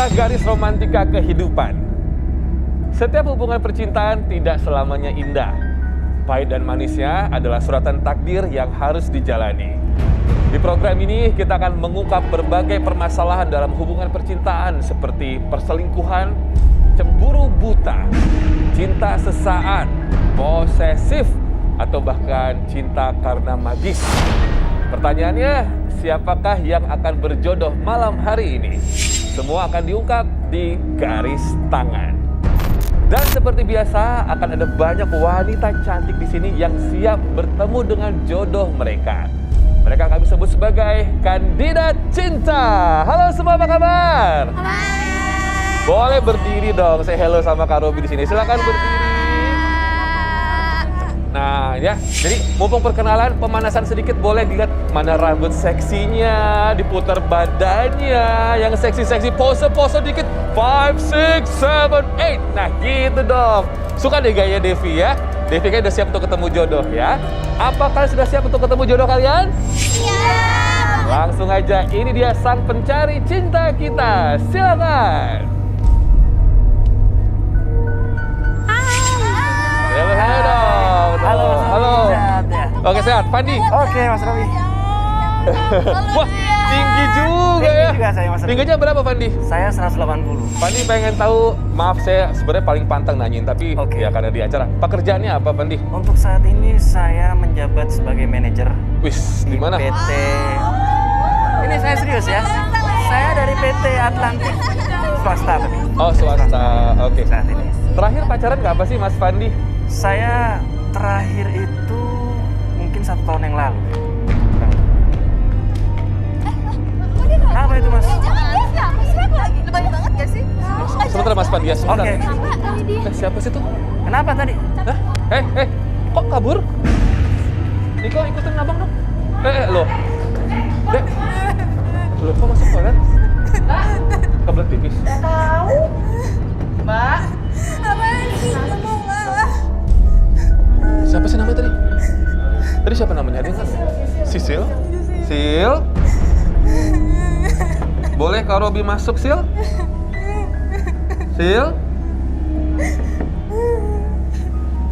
Inilah garis romantika kehidupan. Setiap hubungan percintaan tidak selamanya indah. Pahit dan manisnya adalah suratan takdir yang harus dijalani. Di program ini kita akan mengungkap berbagai permasalahan dalam hubungan percintaan seperti perselingkuhan, cemburu buta, cinta sesaat, posesif, atau bahkan cinta karena magis. Pertanyaannya, siapakah yang akan berjodoh malam hari ini? Semua akan diungkap di Garis Tangan. Dan seperti biasa, akan ada banyak wanita cantik di sini yang siap bertemu dengan jodoh mereka. Mereka kami sebut sebagai kandidat cinta. Halo semua, apa kabar? Hai. Boleh berdiri dong, say hello sama Kak Robi di sini. Silakan berdiri. Nah ya, jadi mumpung perkenalan, pemanasan sedikit, boleh dilihat mana rambut seksinya, diputar badannya, yang seksi-seksi, pose-pose dikit, 5, 6, 7, 8. Nah gitu dong. Suka deh gaya Devi ya. Devi kayaknya udah siap untuk ketemu jodoh ya. Apa kalian sudah siap untuk ketemu jodoh kalian? Siap. Langsung aja, ini dia sang pencari cinta kita. Silakan. Halo, halo dong. Halo, Halo. sehat ya? Oke, sehat. Pandi. Oke, Mas Robi. Wah, tinggi juga ya. Tinggi juga saya, Mas Robi. Tingginya berapa, Pandi? Saya 180. Pandi pengen tahu, maaf saya sebenarnya paling pantang nanyain, tapi Oke. ya karena di acara. Pekerjaannya apa, Pandi? Untuk saat ini saya menjabat sebagai manajer Wis, di mana? PT. Ini saya serius ya. Saya dari PT Atlantik swasta tadi. Oh, swasta. Oke. Saat ini. Terakhir pacaran nggak apa sih, Mas Pandi? Saya terakhir itu mungkin 1 tahun yang lalu. Apa itu, Mas? Siapa lagi? Lebay banget gak sih? Sebentar, Mas Pandi ya, sebentar. Oke. Siapa sih tuh? Kenapa tadi? Hah? Kok kabur? Niko, ikutin abang dong. Loh. Dek. Loh, kok masuk toilet? Kebelet pipis. Tahu. Mbak. Apaan sih? Ngomong lah. Siapa sih namanya tadi? Tadi siapa namanya? Ada nggak? Sisil? Sil? Boleh Kak Robi masuk, Sil? Sil?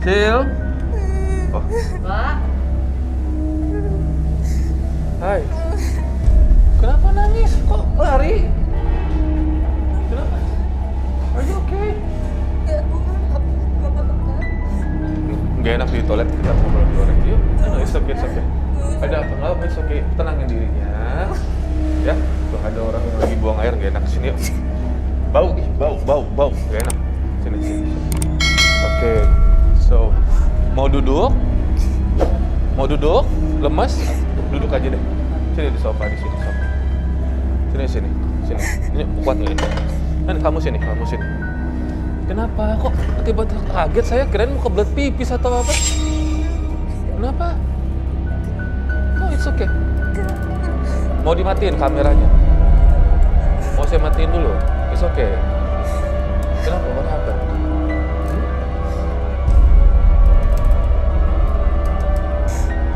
Sil? Oh. Mbak. Hai. Kenapa nangis? Kok lari? Kenapa? Are you okay? Ya, apa-apa. Gak enak di toilet, kita ngobrol di luar aja yuk. No, it's okay, it's okay. Ada apa? Nggak apa, it's okay. Tenangin dirinya. Ya, tuh ada orang yang lagi buang air, gak enak. Sini yuk. Bau. Gak enak. Sini. Oke, so mau duduk? Lemas? Duduk aja deh. Sini di sofa, di sini sofa. Sini. Ini kuat nggak ini? Kan kamu sini. Kenapa? Kok tiba-tiba kaget saya? Kirain mau kebelet pipis atau apa? Kenapa? No, it's okay. Mau dimatiin kameranya? Mau saya matiin dulu? It's okay. Kenapa? What happened?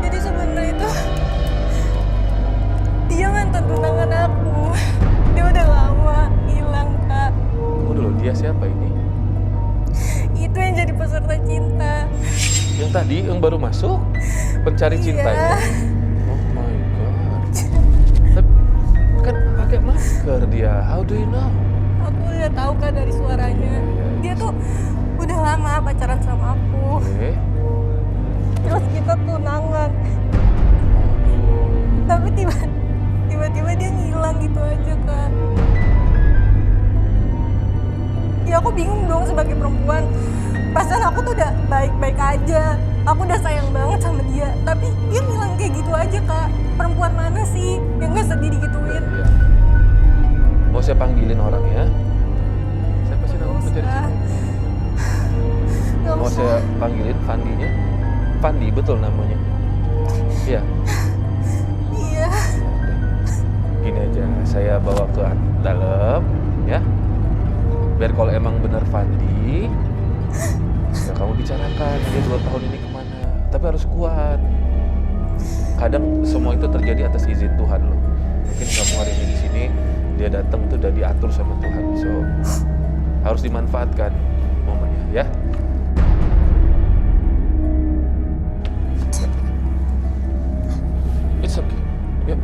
Jadi sebenarnya itu dia mantan tunangan aku. Dia udah lama hilang, Kak. Tunggu dulu, dia siapa ini? Itu yang jadi peserta cinta. Yang tadi, yang baru masuk? Pencari cintanya? Oh my god. Tapi kan pakai masker dia. How do you know? Aku udah tahu, Kak, dari suaranya. Dia tuh udah lama pacaran sama aku. Oke. Terus kita tunangan. Tapi tiba-tiba dia ngilang gitu aja, Kak. Ya aku bingung dong sebagai perempuan. Perasaan aku tuh udah baik-baik aja. Aku udah sayang banget sama dia. Tapi dia ngilang kayak gitu aja, Kak. Perempuan mana sih yang gak sedih digituin? Iya. Mau saya panggilin orang ya? Siapa sih nama pencari cinta? Gak Mau usah. saya panggilin Fandinya? Fandi, betul namanya? Iya. Iya. Gini aja, saya bawa ke dalam, ya. Biar kalau emang benar Fandi, ya kamu bicarakan dia 2 tahun ini kemana. Tapi harus kuat. Kadang semua itu terjadi atas izin Tuhan loh. Mungkin kamu hari ini di sini, dia datang itu udah diatur sama Tuhan. So, harus dimanfaatkan momennya ya. It's okay. Yuk.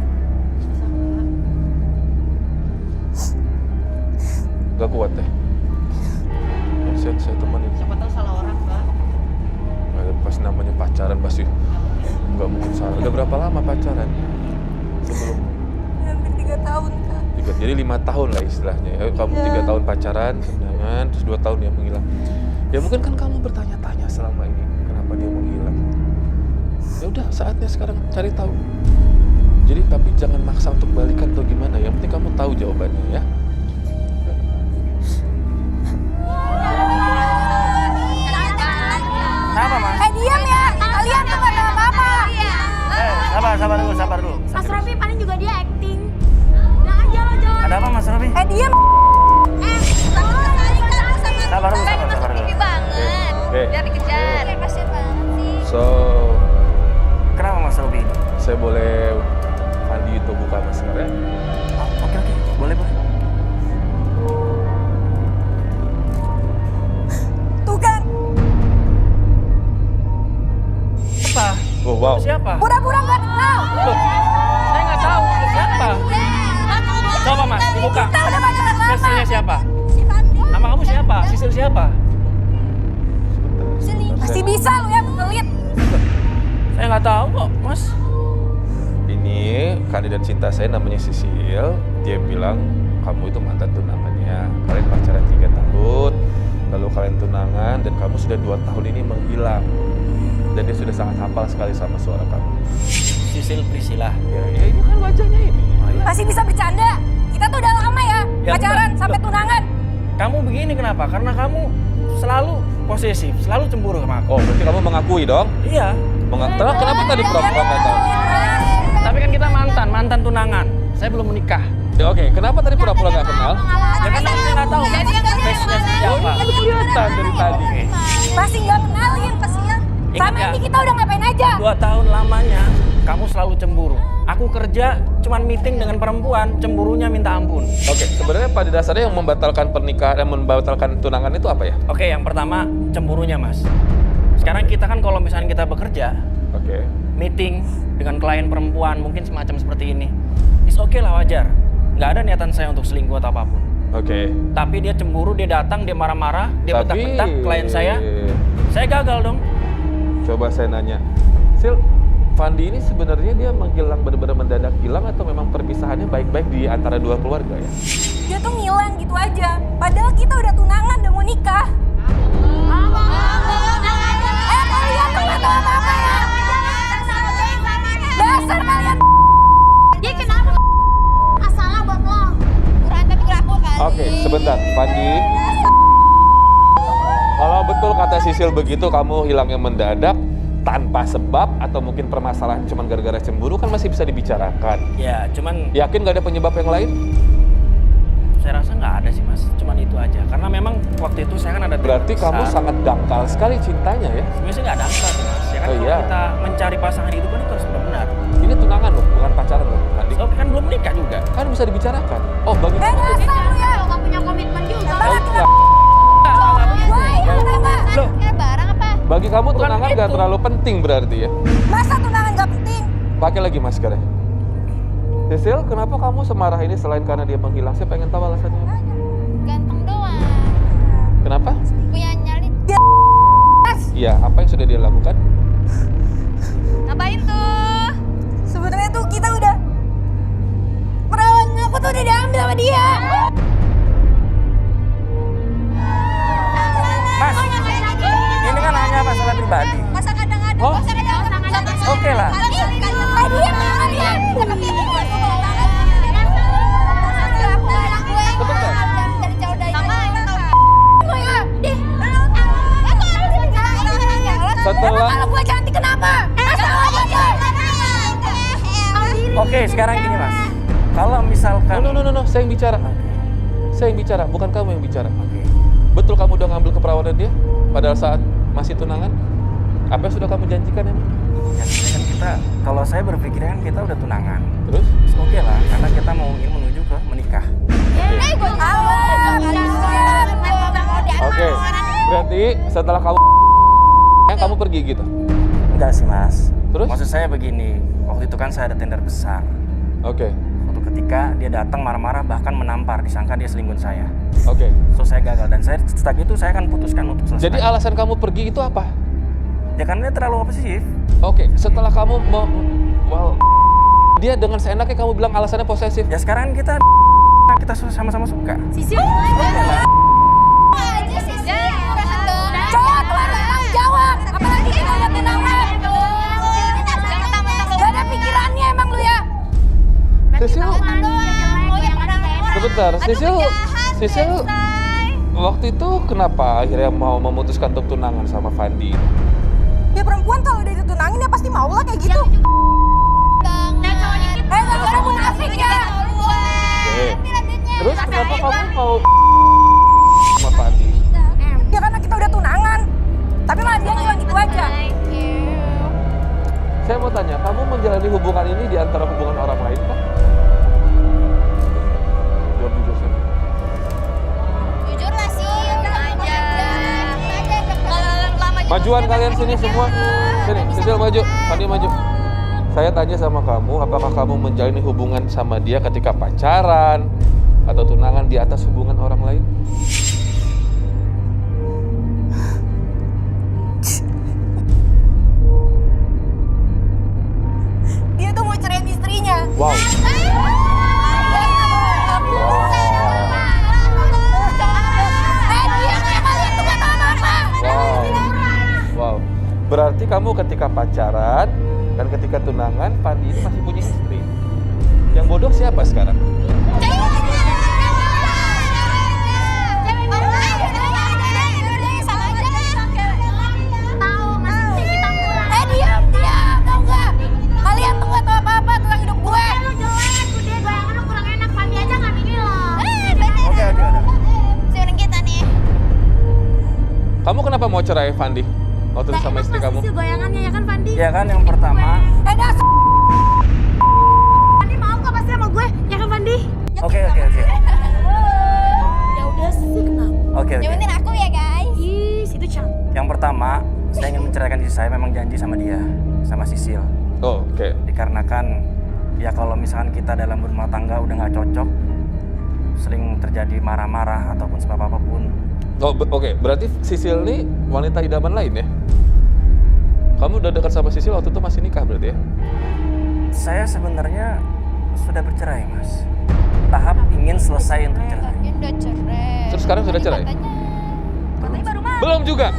Gak kuat deh. Saya temenin. Siapa tahu salah orang, Pak. Pas namanya pacaran pasti nggak mungkin salah. Udah berapa lama pacaran? Sebelum Hampir 3 tahun, Kak. jadi 5 tahun lah istilahnya. Ya, kamu 3 tahun pacaran, tunangan, terus 2 tahun dia menghilang. Ya mungkin kan kamu bertanya-tanya selama ini kenapa dia menghilang. Ya udah saatnya sekarang cari tahu. Jadi tapi jangan maksa untuk balikan atau gimana. Yang penting kamu tahu jawabannya ya. Kenapa, Mas? Diam ya! Kalian tuh gak tahu apa-apa! Sabar dulu. Mas Robi paling juga dia acting. Jangan jalan-jalan. Ada apa, Mas Robi? Diam! Sabar dulu. banget. Oke. Biar dikejar. Kasian banget sih. So, Kenapa, Mas Robi? saya boleh Fandi itu buka masker ya? Oke. Boleh. Tuh kan! Apa? Oh wow. Siapa? Pura-pura gak kenal! Loh, saya nggak tahu. Siapa? Coba, Mas, dibuka. Kita udah pacaran lama! Sisilnya siapa? Si Fandi. Nama kamu siapa? Sisil siapa? Masih bisa lu ya, pelit. Saya nggak tahu kok, Mas. Ini kandidat cinta saya namanya Sisil. Dia bilang kamu itu mantan tunangannya. Kalian pacaran 3 tahun, lalu kalian tunangan dan kamu sudah 2 tahun ini menghilang. Dan dia sudah sangat hafal sekali sama suara kamu. Sisil Priscilla. Ya ini kan wajahnya ini. Masih bisa bercanda. Kita tuh udah lama ya, Ya, pacaran udah. sampai tunangan. Kamu begini kenapa? Karena kamu selalu posesif, selalu cemburu sama aku. Oh berarti kamu mengakui dong? Iya. Kenapa tadi pura-pura nggak tahu? Tapi kan kita mantan tunangan. Saya belum menikah. Ya, oke, kenapa tadi pura-pura nggak kenal? Ya kan saya nggak tahu. Face-nya seperti Oh apa? ini kelihatan dari tadi. Masih nggak kenalin, kasihan. Ingat Sama nggak? ini kita udah ngapain aja? 2 tahun lamanya kamu selalu cemburu. Aku kerja cuman meeting dengan perempuan, cemburunya minta ampun. Oke, sebenarnya pada dasarnya yang membatalkan pernikahan dan membatalkan tunangan itu apa ya? Oke, yang pertama cemburunya, Mas. Sekarang kita kan kalau misalnya kita bekerja, Oke. meeting dengan klien perempuan mungkin semacam seperti ini. It's okay lah, wajar. Nggak ada niatan saya untuk selingkuh atau apapun. Oke. Tapi dia cemburu, dia datang, dia marah-marah, dia Tapi bentak-bentak klien saya gagal dong. coba saya nanya, Sil, Fandi ini sebenarnya dia menghilang benar-benar mendadak hilang atau memang perpisahannya baik-baik di antara 2 keluarga ya? Dia tuh ngilang gitu aja. Padahal kita udah tunangan, udah mau nikah. Kalian tuh gak tau apa-apa ya. Dasar kalian. Dia kenapa? Masalah buat lo. Kurang tapi kelaku kali. Oke, sebentar, Fandi. Kalau betul kata Sisil begitu, kamu hilangnya mendadak tanpa sebab atau mungkin permasalahan cuma gara-gara cemburu kan masih bisa dibicarakan. Ya, cuman Yakin gak ada penyebab yang lain? saya rasa nggak ada sih, Mas. Cuman itu aja. Karena memang waktu itu saya kan ada Berarti tim kamu besar. sangat dangkal sekali cintanya ya? Sebenarnya sih nggak dangkal sih, Mas. Ya kan Oh, kalau iya. kita mencari pasangan itu kan itu harus benar-benar. Ini tunangan loh, bukan pacaran loh, Fandi. So, kan belum menikah juga. Kan bisa dibicarakan. Oh, bagi Dasar lu ya. Lo nggak punya komitmen juga. Oh, iya. Loh, Kayak barang apa? Bagi kamu Bukan tunangan gitu. gak terlalu penting berarti ya? Masa tunangan gak penting? Pakai lagi maskernya. Sisil, kenapa kamu semarah ini selain karena dia menghilang? Saya pengen tahu alasannya. Ganteng doang. Kenapa? Punya nyali. Iya, apa yang sudah dia lakukan? Ngapain tuh? Sebenarnya tuh kita udah perawan aku tuh udah diambil sama dia. Mas, ini kan hanya masalah pribadi. Masa kadang-kadang. Oh. Masa kadang-kadang. Oke lah. Dia mana dia? Sebentar. Setelah Kalau gue cantik kenapa? Masalah aja. Oke, sekarang gini, Mas. Kalau misalkan No, saya yang bicara. Saya yang bicara, bukan kamu yang bicara. Oke. Betul kamu udah ngambil keperawanan dia? Padahal saat masih tunangan? Apa yang sudah kamu janjikan emang? Ya sebenarnya kan kita, kalau saya berpikir kan kita udah tunangan. Terus? Oke lah, karena kita mau ingin menuju ke menikah. Gue tahu. Oke. Berarti setelah kamu pergi gitu? Enggak sih mas. Terus? Maksud saya begini, waktu itu kan saya ada tender besar. Oke. Waktu ketika dia datang marah-marah bahkan menampar, disangka dia selingkuh saya. Oke. So saya gagal dan saya setelah itu saya akan putuskan untuk selesai. Jadi alasan kamu pergi itu apa? Ya karena dia terlalu posesif. Oke, setelah kamu dia dengan seenaknya kamu bilang alasannya posesif. Ya sekarang kita sama-sama suka. Sisil. Aja Sisil. Cowok keluar tanggung jawab. Apalagi kita udah tunangan. Gak ada pikirannya emang lu ya. Sisil, sebentar. Sisil, waktu itu kenapa akhirnya mau memutuskan untuk tunangan sama Fandi? Ya perempuan kalau udah ditunangin ya pasti mau lah kayak gitu. Gak ada munafik ya. Oke. Terus kenapa kamu mau sama Fandi? Ya karena kita udah tunangan. Tapi malah dia cuma gitu aja. Saya mau tanya, kamu menjalani hubungan ini di antara hubungan orang lain kah? Jawab jujur sih. Jujur lah sih, aja. Majuan kalian sini semua. Sini, Sisil maju, Fandi maju. Saya tanya sama kamu, apakah kamu menjalani hubungan sama dia ketika pacaran atau tunangan di atas hubungan orang lain? Dia tuh mau ceraiin istrinya. Wow. Wow. Berarti kamu ketika pacaran dan ketika tunangan, Fandi ini masih punya istri. Yang bodoh siapa sekarang? Diam, tau gak? Kalian tuh gak tau apa-apa tentang hidup gue. Goyangan lu kurang enak, Fandi aja gak ini loh. Oke. Sekarang kita nih. Kamu kenapa mau cerai Fandi? Waktu itu sama istri kamu? Goyangannya ya kan, Fandi? Ya kan yang pertama. Fandi mau gak pasti sama gue, ya kan Fandi? Oke. Ya udah sih, kenapa? Oke. Yang penting aku ya guys. Ih, situ cantik. Yang pertama, saya ingin menceraikan istri saya, memang janji sama dia, sama Sisil. Oh, oke. Dikarenakan ya kalau misalkan kita dalam berumah tangga udah nggak cocok, sering terjadi marah-marah ataupun sebab apapun. Oh, oke. Berarti Sisil ini wanita idaman lain ya? Kamu udah dekat sama Sisil waktu itu masih nikah berarti ya? Saya sebenarnya sudah bercerai, Mas. Tahap ingin selesai untuk cerai. Udah cerai. Terus sekarang sudah cerai? Katanya baru mau. Belum juga?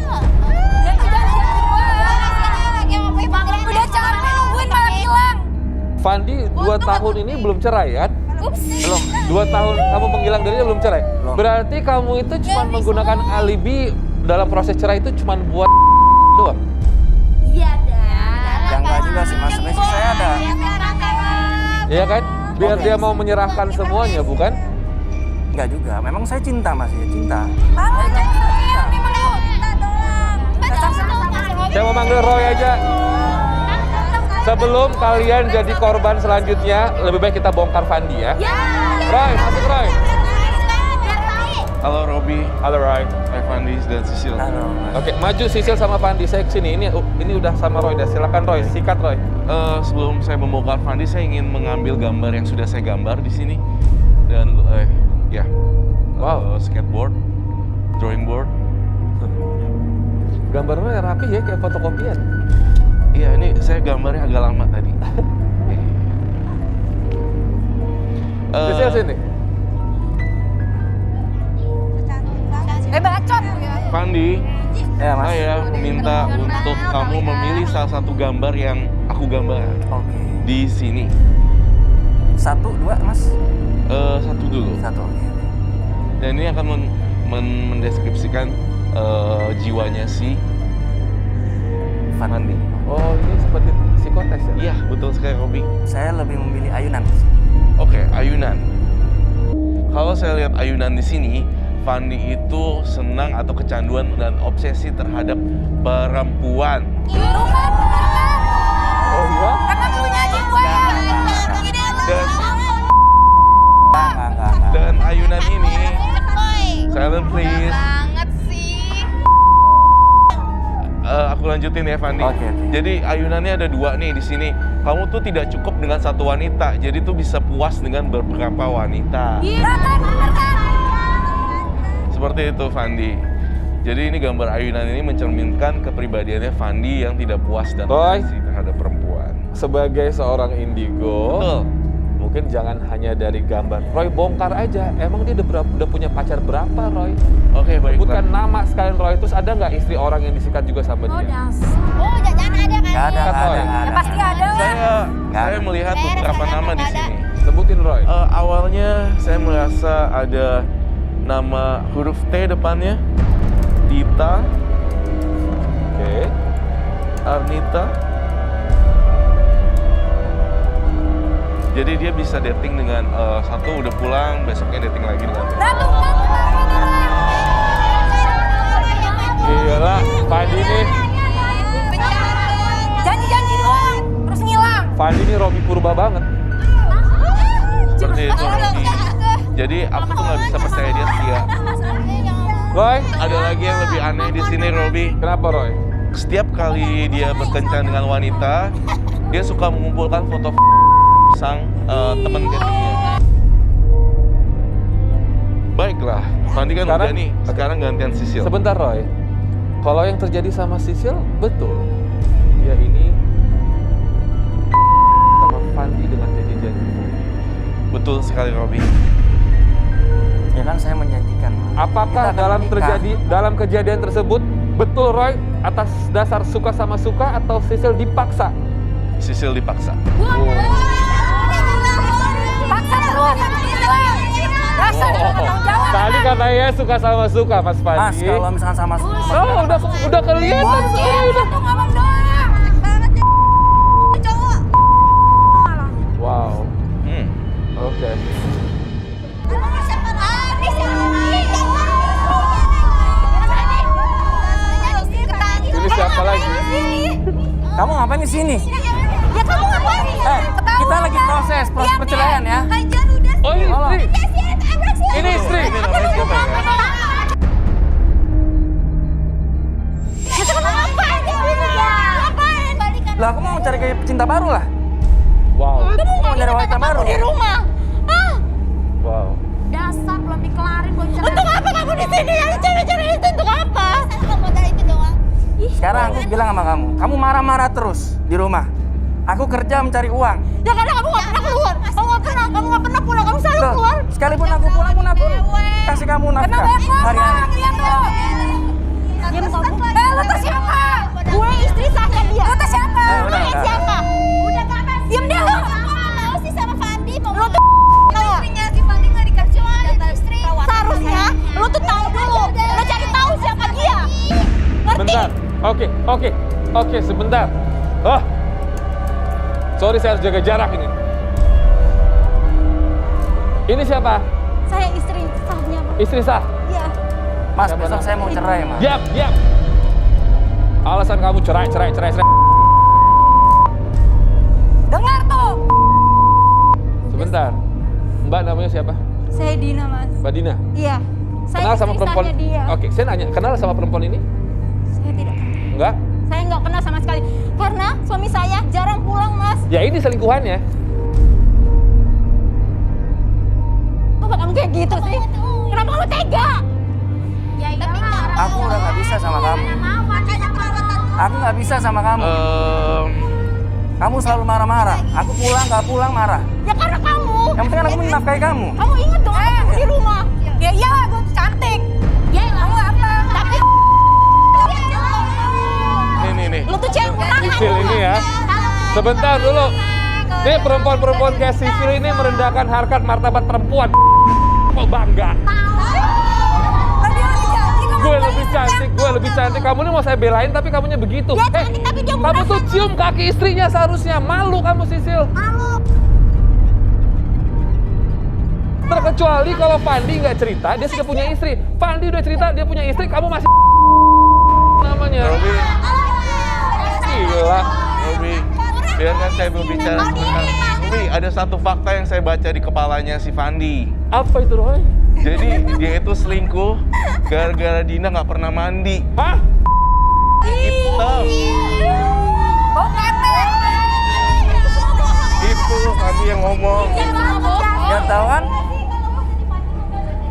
Udah capek nungguin malah hilang. Fandi 2 tahun ini belum cerai kan? Ups. Belum. 2 tahun kamu menghilang darinya belum cerai? Belum. Berarti kamu itu cuma menggunakan alibi dalam proses cerai itu cuma buat doang? Iya dah. Ya enggak juga sih, Mas. Sebenarnya saya ada. Iya kan? Biar Oke. dia mau menyerahkan semuanya, bukan? Enggak juga. Memang saya cinta, Mas, ya cinta. Saya mau manggil Roy aja. Sebelum kalian jadi korban selanjutnya, lebih baik kita bongkar Fandi ya. Roy, masuk Roy. Halo Robi, Halo Roy. Fandi dan Sisil. Halo, Mas. Oke, maju Sisil sama Fandi. Saya kesini. Ini udah sama Roy. Dah. Silakan Roy. Sikat Roy. Sebelum saya membongkar Fandi, saya ingin mengambil gambar yang sudah saya gambar di sini dan ya, Wow. skateboard, drawing board. Gambarnya rapi ya, kayak fotokopian. Iya, ini saya gambarnya agak lama tadi. Sisil sini. Bacot. Fandi, Ya, Mas. saya meminta untuk kamu memilih salah satu gambar yang aku gambar Oke. di sini. 1, 2, Mas. Satu dulu. 1. Oke. Dan ini akan mendeskripsikan jiwanya si Fandi. Oh, ini seperti psikotes ya? Iya, betul sekali Robi. Saya lebih memilih ayunan. Oke, ayunan. Kalau saya lihat ayunan di sini, Fandi itu senang atau kecanduan dan obsesi terhadap perempuan. Itu kan bener kan? Oh iya? Karena lu nyanyi gue. Dan ayunan ini, silent please. Banget sih. Aku lanjutin ya Fandi. Oke. Jadi ayunannya ada 2 nih di sini. Kamu tuh tidak cukup dengan satu wanita, jadi tuh bisa puas dengan beberapa wanita. Iya kan bener kan? Seperti itu Fandi. Jadi ini gambar ayunan ini mencerminkan kepribadiannya Fandi yang tidak puas dan Roy. obsesi terhadap perempuan. Sebagai seorang indigo, Betul. mungkin jangan hanya dari gambar. Roy bongkar aja, emang dia udah punya pacar berapa Roy? Oke, baiklah. Sebutkan nama sekalian Roy, terus ada nggak istri orang yang disikat juga sama Oh dia? dasar. Oh jangan ada kan? Nggak ada, nggak ada. Ya pasti ada lah. Saya melihat beberapa nama di sini. Sebutin Roy. Awalnya saya merasa ada nama huruf T depannya, Dita, Oke. Arnita. Jadi dia bisa dating dengan satu udah pulang, besoknya dating lagi dengan Ratu kan? Gila, Fandi nih. Janji-janji doang, terus ngilang. Fandi ini Robi Purba banget. seperti itu. Rocky. Jadi aku tuh nggak bisa percaya dia setia. Roy, Ada lagi yang lebih aneh di sini, Robi. kenapa Roy? Setiap kali dia berkencan dengan wanita, dia suka mengumpulkan foto sang teman datingnya. Baiklah, Fandi kan Sekarang- udah nih. Sekarang gantian Sisil. Sebentar Roy, kalau yang terjadi sama Sisil, betul. Dia ini sama Fandi dengan janji-janji. Betul sekali, Robi. Ya kan saya menjanjikan. Apakah Kita akan dalam menikah. dalam kejadian tersebut, betul Roy atas dasar suka sama suka atau Sisil dipaksa? Sisil dipaksa. Paksa terus. Rasa dengan tanggung jawab. Tadi katanya suka sama suka Mas Mas, Fandi. kalau misalkan sama Oh, udah kelihatan sekarang itu. Tuh ngomong doang. Cowok. Wow, oke. Ini siapa lagi? Kamu ngapain di sini? Ya kamu ngapain? Kita lagi proses perceraian ya. Kajian udah. Oh, ini Tolong. istri. Ini istri. Ini namanya siapa ya? Lah aku mau cari kayak pecinta baru lah. Wow, Mau nyari wanita baru. Di rumah. Ah, wow. dasar belum dikelarin belum cerai. Untuk apa kamu di sini? Yang cewek-cewek itu untuk apa? Saya modal itu doang. Sekarang aku bilang sama kamu marah-marah terus di rumah. Aku kerja mencari uang. Ya karena kamu nggak pernah keluar. Kamu nggak pernah pulang. Kamu selalu Loh, keluar. sekalipun aku pulang pun aku kasih kamu nafkah hari-hari. Lihat tuh. Diam kamu. Lu tuh siapa? Gue istri sahnya dia. Lu tuh siapa? Udah, Gue udah. siapa? Udah apa sih? Diam dia lu. Mau sih sama Fandi. Lu tuh istrinya si Fandi nggak dikasih istri. Seharusnya lu tuh tahu dulu. Lu cari tahu siapa dia. Ngerti? Bentar. Oke, sebentar. Sorry, saya harus jaga jarak ini. Ini siapa? Saya istri sahnya, Pak. Istri sah. Iya. Mas, Siapa besok namanya? saya mau cerai, Mas. Diam. Alasan kamu cerai. Dengar tuh. Sebentar. Mbak namanya siapa? Saya Dina, Mas. Mbak Dina. Iya. Saya Kenal sama istri perempuan? sahnya dia. Oke, saya nanya, kenal sama perempuan ini? Saya tidak kenal. Enggak? Saya nggak kenal sama sekali. Karena suami saya jarang pulang, Mas. Ya ini selingkuhannya. Kenapa kamu kayak gitu sih? Kenapa kamu tega? Ya iyalah. Aku udah nggak bisa sama kamu. Aku nggak bisa sama kamu. Kamu selalu marah-marah. Aku pulang nggak pulang marah. Ya karena kamu. Yang penting kan aku menafkahi kamu. Kamu inget dong aku di rumah. Ya iyalah, gue tuh cantik. Ya kamu apa? Tapi Nih. lu tuh cewek murahan. Sisil ini ya. Sebentar dulu. Nih perempuan-perempuan kayak Sisil ini merendahkan harkat martabat perempuan. Kok bangga? Gue lebih cantik. Kamu ini mau saya belain tapi kamunya begitu. Dia cantik tapi dia Kamu tuh cium kaki istrinya seharusnya. Malu kamu Sisil. Terkecuali kalau Fandi nggak cerita, dia sudah punya istri. Fandi udah cerita, dia punya istri, kamu masih namanya. Robi, Gila. Robi, biarkan saya berbicara sebentar. Robi, ada satu fakta yang saya baca di kepalanya si Fandi. Apa itu, Roy? Jadi dia itu selingkuh gara-gara Dina nggak pernah mandi. Hah? Hitam. Itu Fandi yang ngomong. Ya tahu kan?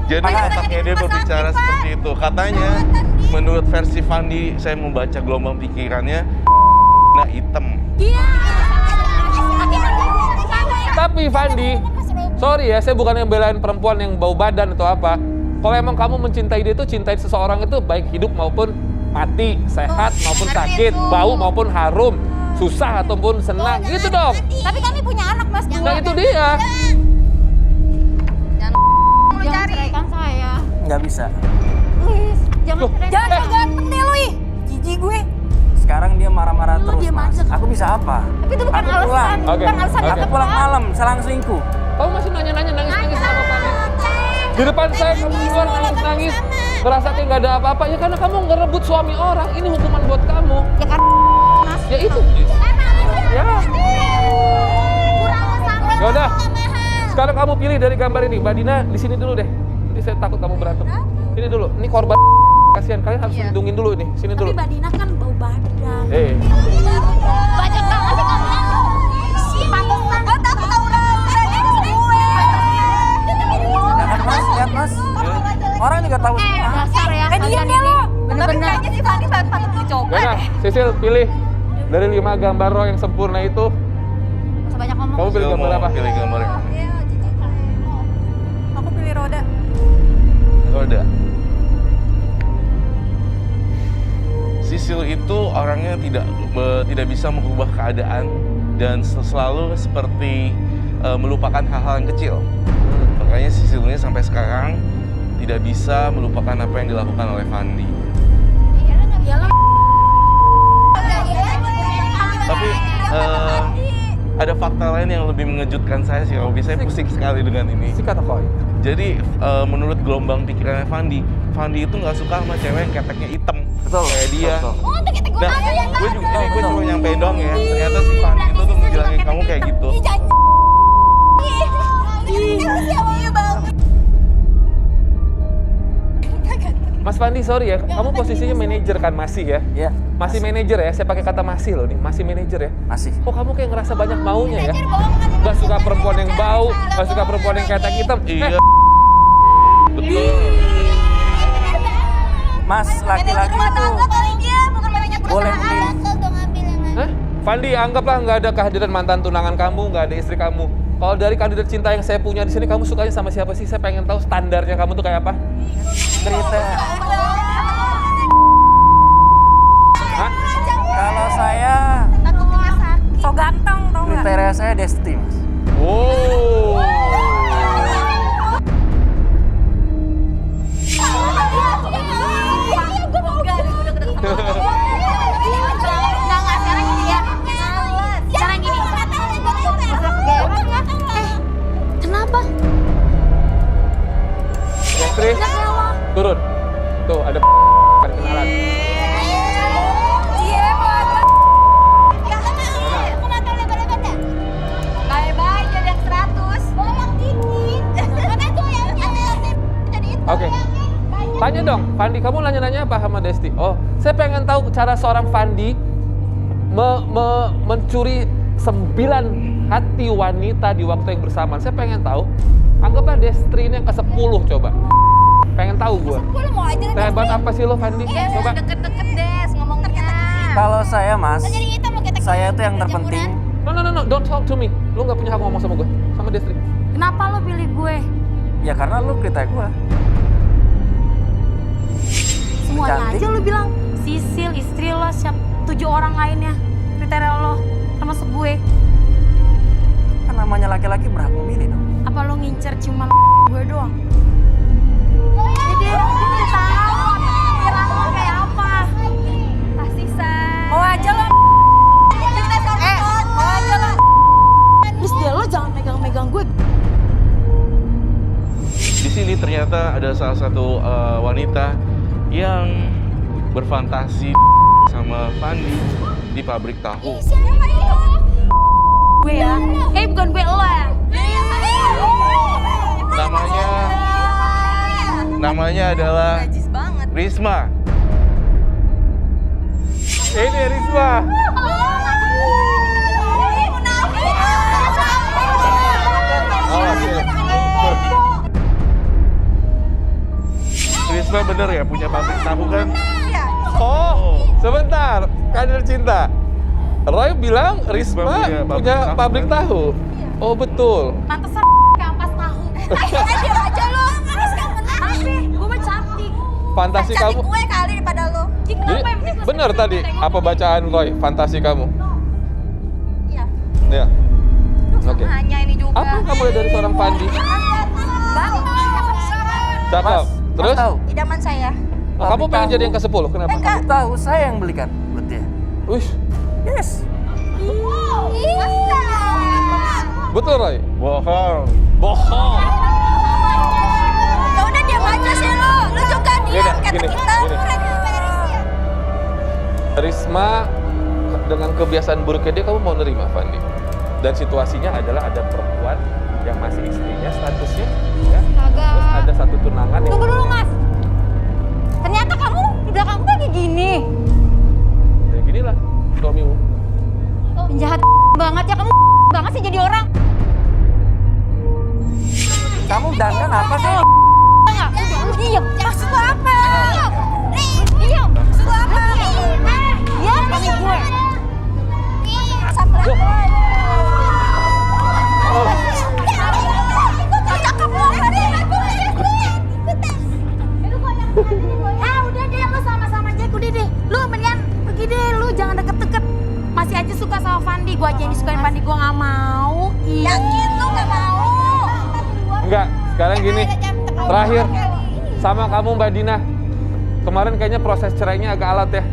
Jadi otaknya dia berbicara seperti itu. Katanya, menurut versi Fandi, saya membaca gelombang pikirannya, hitam. Tapi Fandi, sorry ya, saya bukan yang belain perempuan yang bau badan atau apa. Kalau emang kamu mencintai dia itu, cintai seseorang itu baik hidup maupun mati, sehat maupun sakit, bau maupun harum, susah ataupun senang, gitu dong. Tapi kami punya anak, Mas. Nah itu dia. Jangan ceraikan saya. Nggak bisa. Jangan Loh, ceraikan. Jangan ganteng deh lu, ih. Jijik gue. Sekarang dia marah-marah Lu terus, diam Mas. aja. Aku bisa apa? Tapi itu bukan Aku alasan. pulang. Oke, Bukan alasan. oke. Aku pulang malam, selang selingkuh. Kamu masih nanya-nanya, nangis-nangis sama Fandi. Di depan saya kamu keluar nangis-nangis. Ngerasa kayak nggak ada apa-apa. Ya karena kamu ngerebut suami orang. Ini hukuman buat kamu. Ya kan, Mas. Ya itu. Ya. Ya udah. Sekarang kamu pilih dari gambar ini. Mbak Dina di sini dulu deh. Nanti saya takut kamu berantem. Sini dulu. Ini korban. Kasihan kalian harus lindungin dulu ini. Sini dulu. Tapi Mbak Dina kan bau badan. Banyak banget sih kamu. Pantesan. Gue takut orang berani ke gue. Lihat Mas, lihat Mas. Orang juga tahu semua. Dasar ya. Diam deh lo. Bener-bener. Kayaknya si Fandi patut dicoba Gana, deh. Sisil pilih. Dari 5 gambar roh yang sempurna itu, Gak usah banyak ngomong. kamu pilih Saya gambar mau apa? pilih gambar yang Aku pilih roda. roda. Sisil itu orangnya tidak bisa mengubah keadaan dan selalu seperti melupakan hal-hal yang kecil. Makanya Sisilnya sampai sekarang tidak bisa melupakan apa yang dilakukan oleh Fandi. Tapi ada fakta lain yang lebih mengejutkan saya sih, Robi. Saya pusing sekali dengan ini. Si kata koi. Jadi menurut gelombang pikirannya Fandi itu nggak suka sama cewek yang keteknya hitam. Betul. Kayak dia. Betul. Oh, untuk kita Nah, gue cuma nyampein doang ya. Ternyata si Fandi itu tuh menjelangin kamu kayak gitu. Mas Fandi, sorry ya, kamu posisinya manajer kan masih ya? Iya. Masih manajer ya, saya pakai kata masih loh nih, masih manajer ya. Masih. Kok kamu kayak ngerasa banyak maunya ya? Gak suka perempuan yang bau, gak suka perempuan yang ketek hitam. Iya. Betul. Mas, laki-laki itu boleh memilih. Hah? Fandi, anggaplah nggak ada kehadiran mantan tunangan kamu, nggak ada istri kamu. Kalau dari kandidat cinta yang saya punya di sini, kamu sukanya sama siapa sih? Saya pengen tahu standarnya kamu tuh kayak apa? Kriteria. Hah? Kalau saya, So ganteng tau nggak? kriteria saya Desti, Mas. Oh. Kenapa? Destri, turun. Tuh, ada kenalan. Bye-bye, jadi yang 100. Oke. Tanya dong, Fandi, kamu nanya-nanya apa sama Desti? Oh, saya pengen tahu cara seorang Fandi mencuri 9 hati wanita di waktu yang bersamaan. Saya pengen tahu. Anggaplah Destri ini yang ke-10 coba. Pengen tahu gue. Lu mau aja Sehebat apa sih lo, Fandi? Coba. deket-deket Des ngomongnya. Kalau saya, Mas, Jadi kita mau ketek. saya itu yang terpenting. No, don't talk to me. Lu nggak punya hak ngomong sama gue, sama Destri. Kenapa lo pilih gue? Ya karena lu kriteria gue. Semuanya Cantik. aja lo bilang. Sisil, istri lo, 7 orang lainnya. Kriteria lo, termasuk gue. Kan namanya laki-laki berhak memilih dong. Apa lo ngincer cuma gue doang? Jadi gue udah tahu pikiran lo kayak apa. Pasti Mau aja lo. mau aja lo. Terus dia lo jangan megang-megang gue. ternyata ada salah satu wanita yang berfantasi sama Fandi di pabrik tahu. Siapa itu? Gue ya? Bukan gue, lo ya? Namanya adalah Risma. Ini Risma. Risma bener ya punya pabrik tahu kan? Oh, sebentar. Kader cinta. Roy bilang Risma punya pabrik tahu. Oh, betul. Pantesan kampas tahu. Diam aja lo. Gue mah cantik. Fantasi kamu. Gue kali daripada lo. Jadi, benar tadi apa bacaan Roy? Fantasi kamu. Iya. Ya. Oke. Hanya ini juga. Apa yang kamu lihat dari seorang Fandi? Banget. Cakep. Terus? Tahu. Idaman saya. Oh, kamu pengen jadi yang ke-10, kenapa? Kamu tahu saya yang belikan buat dia. Wih, Yes. betul Roy? Bohong. Bohong. Ya udah diam aja sih lo. Lo juga diam kata gini. kita. Risma dengan kebiasaan buruknya dia, kamu mau nerima Fandi? Dan situasinya adalah ada perempuan yang masih istrinya statusnya, ya. Terus ada satu tunangan yang... Tunggu dulu mas. Ternyata kamu di belakang gue kayak gini. Ya ginilah suamimu. Penjahat banget ya kamu banget sih jadi orang. Kamu dandan apa sih? Enggak, udah lu diem. Maksud lo apa? Diem. Maksud lo apa? Dia sama gue. Sampai cakep lo. Udah deh lu sama-sama aja. Udah deh. Lu mendingan pergi deh. Lu jangan deket-deket. Masih aja suka sama Fandi. Gue aja yang disukain Fandi. Gue gak mau. Yakin lu gak mau? Enggak, sekarang gini. Terakhir, sama kamu Mbak Dina. Kemarin kayaknya proses cerainya agak alat ya.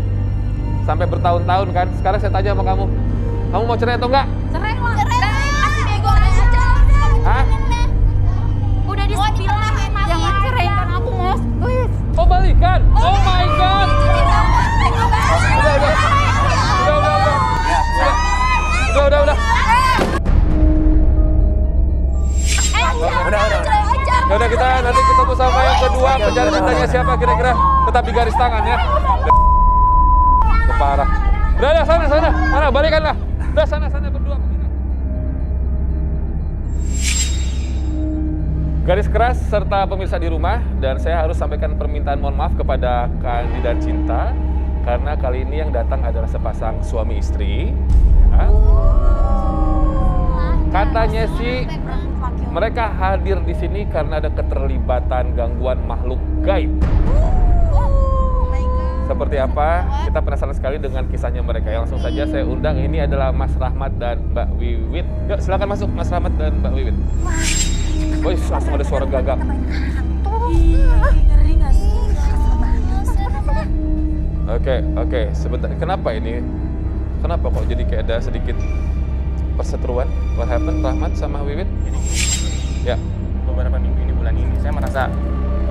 Sampai bertahun-tahun kan. Sekarang saya tanya sama kamu. Kamu mau cerai atau enggak? Cerai lo. Masih bego aja. Hah? Udah dibilang jangan ceraikan aku mas. Oh balikan? Oh my god. Udah. Ya udah kita nanti ketemu sama yang kedua. Pencari cintanya siapa kira-kira? Tetap di garis tangan ya. Parah. Udah sana balikan lah. Udah sana berdua begini. Garis keras serta pemirsa di rumah, dan saya harus sampaikan permintaan mohon maaf kepada kandidat cinta karena kali ini yang datang adalah sepasang suami istri. Ya. Katanya sih mereka hadir di sini karena ada keterlibatan gangguan makhluk gaib. Seperti apa? Kita penasaran sekali dengan kisahnya mereka. Langsung saja saya undang, ini adalah Mas Rahmat dan Mbak Wiwit. Yuk silakan masuk Mas Rahmat dan Mbak Wiwit. Woi, langsung ada suara gagak. Ngeri gak sih? Oke, sebentar. Kenapa ini? Kenapa kok jadi kayak ada sedikit perseteruan? What happened, Rahmat sama Wiwit? Ya. Beberapa minggu ini, bulan ini, saya merasa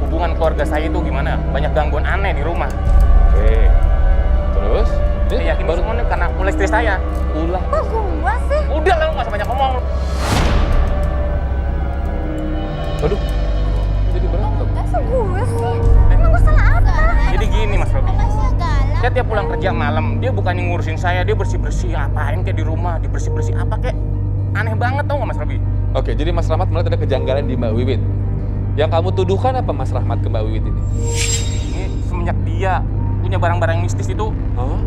hubungan keluarga saya itu gimana? Banyak gangguan aneh di rumah. Oke. Terus? Saya yakin semua ini karena mulai istri saya. Ulah. Kok gua sih? Udah lah, lu gak usah banyak ngomong. Waduh. Jadi berantem. Masa gue sih? Emang gue salah apa? Jadi gini Mas Robi. Saya tiap pulang kerja malam, dia bukannya ngurusin saya, dia bersih-bersih apain kayak di rumah, dibersih-bersih apa kayak. Aneh banget tau gak Mas Robi? Oke, jadi Mas Rahmat melihat ada kejanggalan di Mbak Wiwit. Yang kamu tuduhkan apa Mas Rahmat ke Mbak Wiwit ini? Ini semenjak dia punya barang-barang mistis itu, Oh,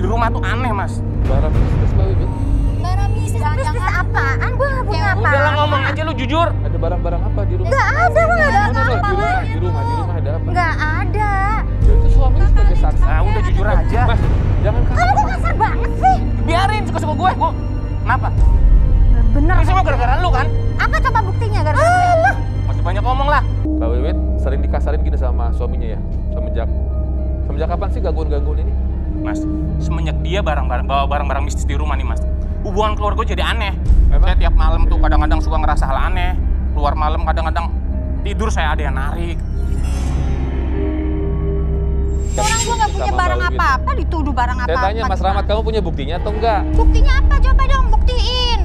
di rumah tuh aneh Mas. barang mistis Mbak Wiwit? Mistis apaan? Gue gak punya apa. Udah lah ngomong aja lu jujur. Ada barang-barang apa di rumah? Gak ada, gue gak ada apa-apa. Di rumah ada apa? Gak ada. Ya itu suaminya sebagai saksi. Ah udah jujur aja. Mas, jangan Kamu kamu. kok kasar banget sih? Biarin suka-suka gue. Kenapa? Bener. Ini semua gara-gara lu kan? Apa coba buktinya gara-gara? Masih banyak ngomong lah. Mbak Wiwit sering dikasarin gini sama suaminya ya? Semenjak kapan sih gangguan-gangguan ini? Mas, semenjak dia bawa barang-barang mistis di rumah nih Mas, hubungan keluarga jadi aneh. Memang? Saya tiap malam tuh kadang-kadang suka ngerasa hal aneh. Keluar malam kadang-kadang Tidur saya ada yang narik. Orang gua nggak punya Sama barang Mbak Wiwit. apa-apa, dituduh barang Saya apa-apa. tanya Mas Rahmat, kamu punya buktinya atau enggak? Buktinya apa? Coba dong buktiin.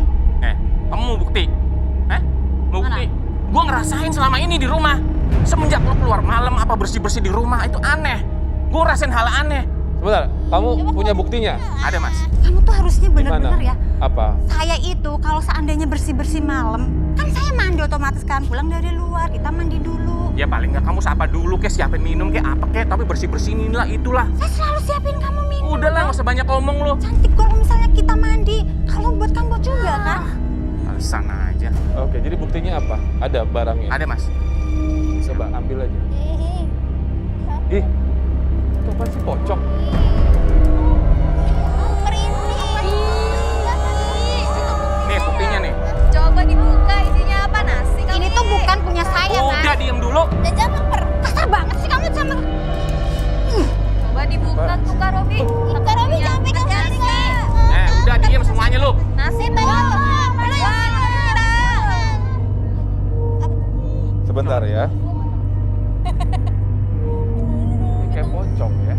Kamu mau bukti? Mau bukti? Gue ngerasain selama ini di rumah. Semenjak lo keluar malam apa bersih-bersih di rumah itu aneh. Gue ngerasain hal aneh. Sebentar, kamu punya buktinya? Ada Mas. Kamu tuh harusnya bener-bener Gimana? ya. Apa? Saya itu kalau seandainya bersih-bersih malam, kan saya mandi otomatis kan pulang dari luar, kita mandi dulu. Ya paling nggak kamu sapa dulu kayak siapin minum kayak apa kayak tapi bersih-bersihin lah itulah. Saya selalu siapin kamu minum. Udahlah nggak usah banyak ngomong lo. Cantik kalau misalnya kita mandi, kalau buat kamu juga kan. Alasan aja. Oke, jadi buktinya apa? Ada barangnya? Ada Mas. Coba ambil aja. Ih, itu apa sih pocong? Nih buktinya nih. Coba dibuka isinya apa, nasi kali? Ini tuh bukan punya saya kan. Udah diem dulu. Dan jangan kasar banget sih kamu sama. Coba dibuka tuh Kak Robi. Kak Robi jangan pegang saya. Udah diem semuanya lu. Nasi tadi. Sebentar ya. Ini kayak pocong ya.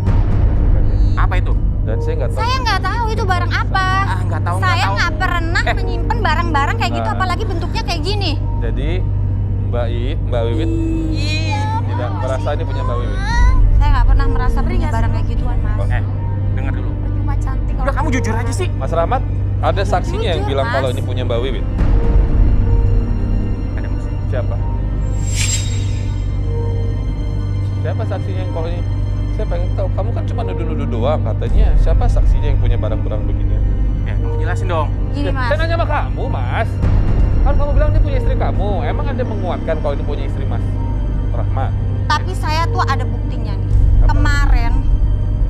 Apa itu? Dan saya nggak tahu. Saya nggak tahu itu barang apa. Nggak tahu. Saya nggak pernah menyimpan barang-barang kayak gitu, Nah. apalagi bentuknya kayak gini. Jadi Mbak Wiwit tidak merasa ini punya Mbak Wiwit. Saya nggak pernah merasa punya barang kayak gituan, Mas. Dengar dulu. Cuma cantik. Udah kamu jujur aja sih. Mas Rahmat, ada saksinya yang Jujur, bilang Mas. kalau ini punya Mbak Wiwit. Ada Mas. Siapa? Siapa saksinya yang kalau ini? Saya pengen tahu. Kamu kan cuma nuduh-nuduh doang katanya. Siapa saksinya yang punya barang-barang begini? Kamu jelasin dong. Gini, Mas. Saya nanya sama kamu, Mas. Kan kamu bilang ini punya istri kamu. Emang ada menguatkan kalau ini punya istri Mas Rahmat? Tapi saya tuh ada buktinya nih. Apa? Kemarin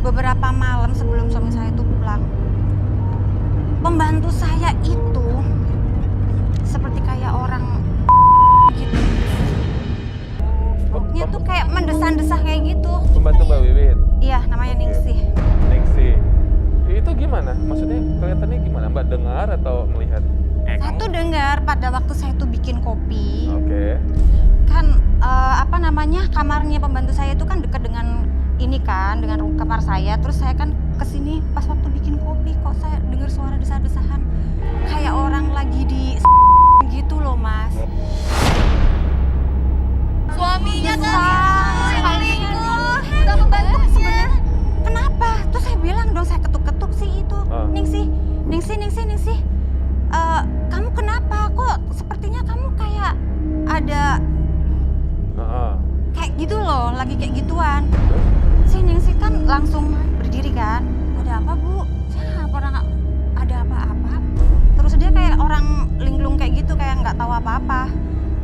beberapa malam sebelum suami saya tuh pulang, pembantu saya itu seperti kayak orang gitu. Dia tuh kayak mendesah-desah kayak gitu. Pembantu Mbak Wiwit. Iya, namanya Ningsih. Ningsih. Itu gimana? Maksudnya kelihatannya gimana? Mbak dengar atau melihat? Saya tuh dengar pada waktu saya tuh bikin kopi. Oke. Kan apa namanya, kamarnya pembantu saya itu kan dekat dengan ini kan, dengan kamar saya. Terus saya kan kesini pas waktu bikin kopi, kok saya dengar suara desah-desahan kayak orang lagi di gitu loh, Mas. Suaminya Desah, kayak gitu. Udah membantu sebenarnya. Kenapa? Terus saya bilang dong, saya ketuk-ketuk sih itu. Ningsih. Kamu kenapa? Kok sepertinya kamu kayak ada kayak gitu loh, lagi kayak gituan. Si Ningsih kan langsung berdiri kan. Ada apa, Bu? Saya nggak pernah ada apa-apa. Terus dia kayak orang linglung kayak gitu, kayak nggak tahu apa-apa.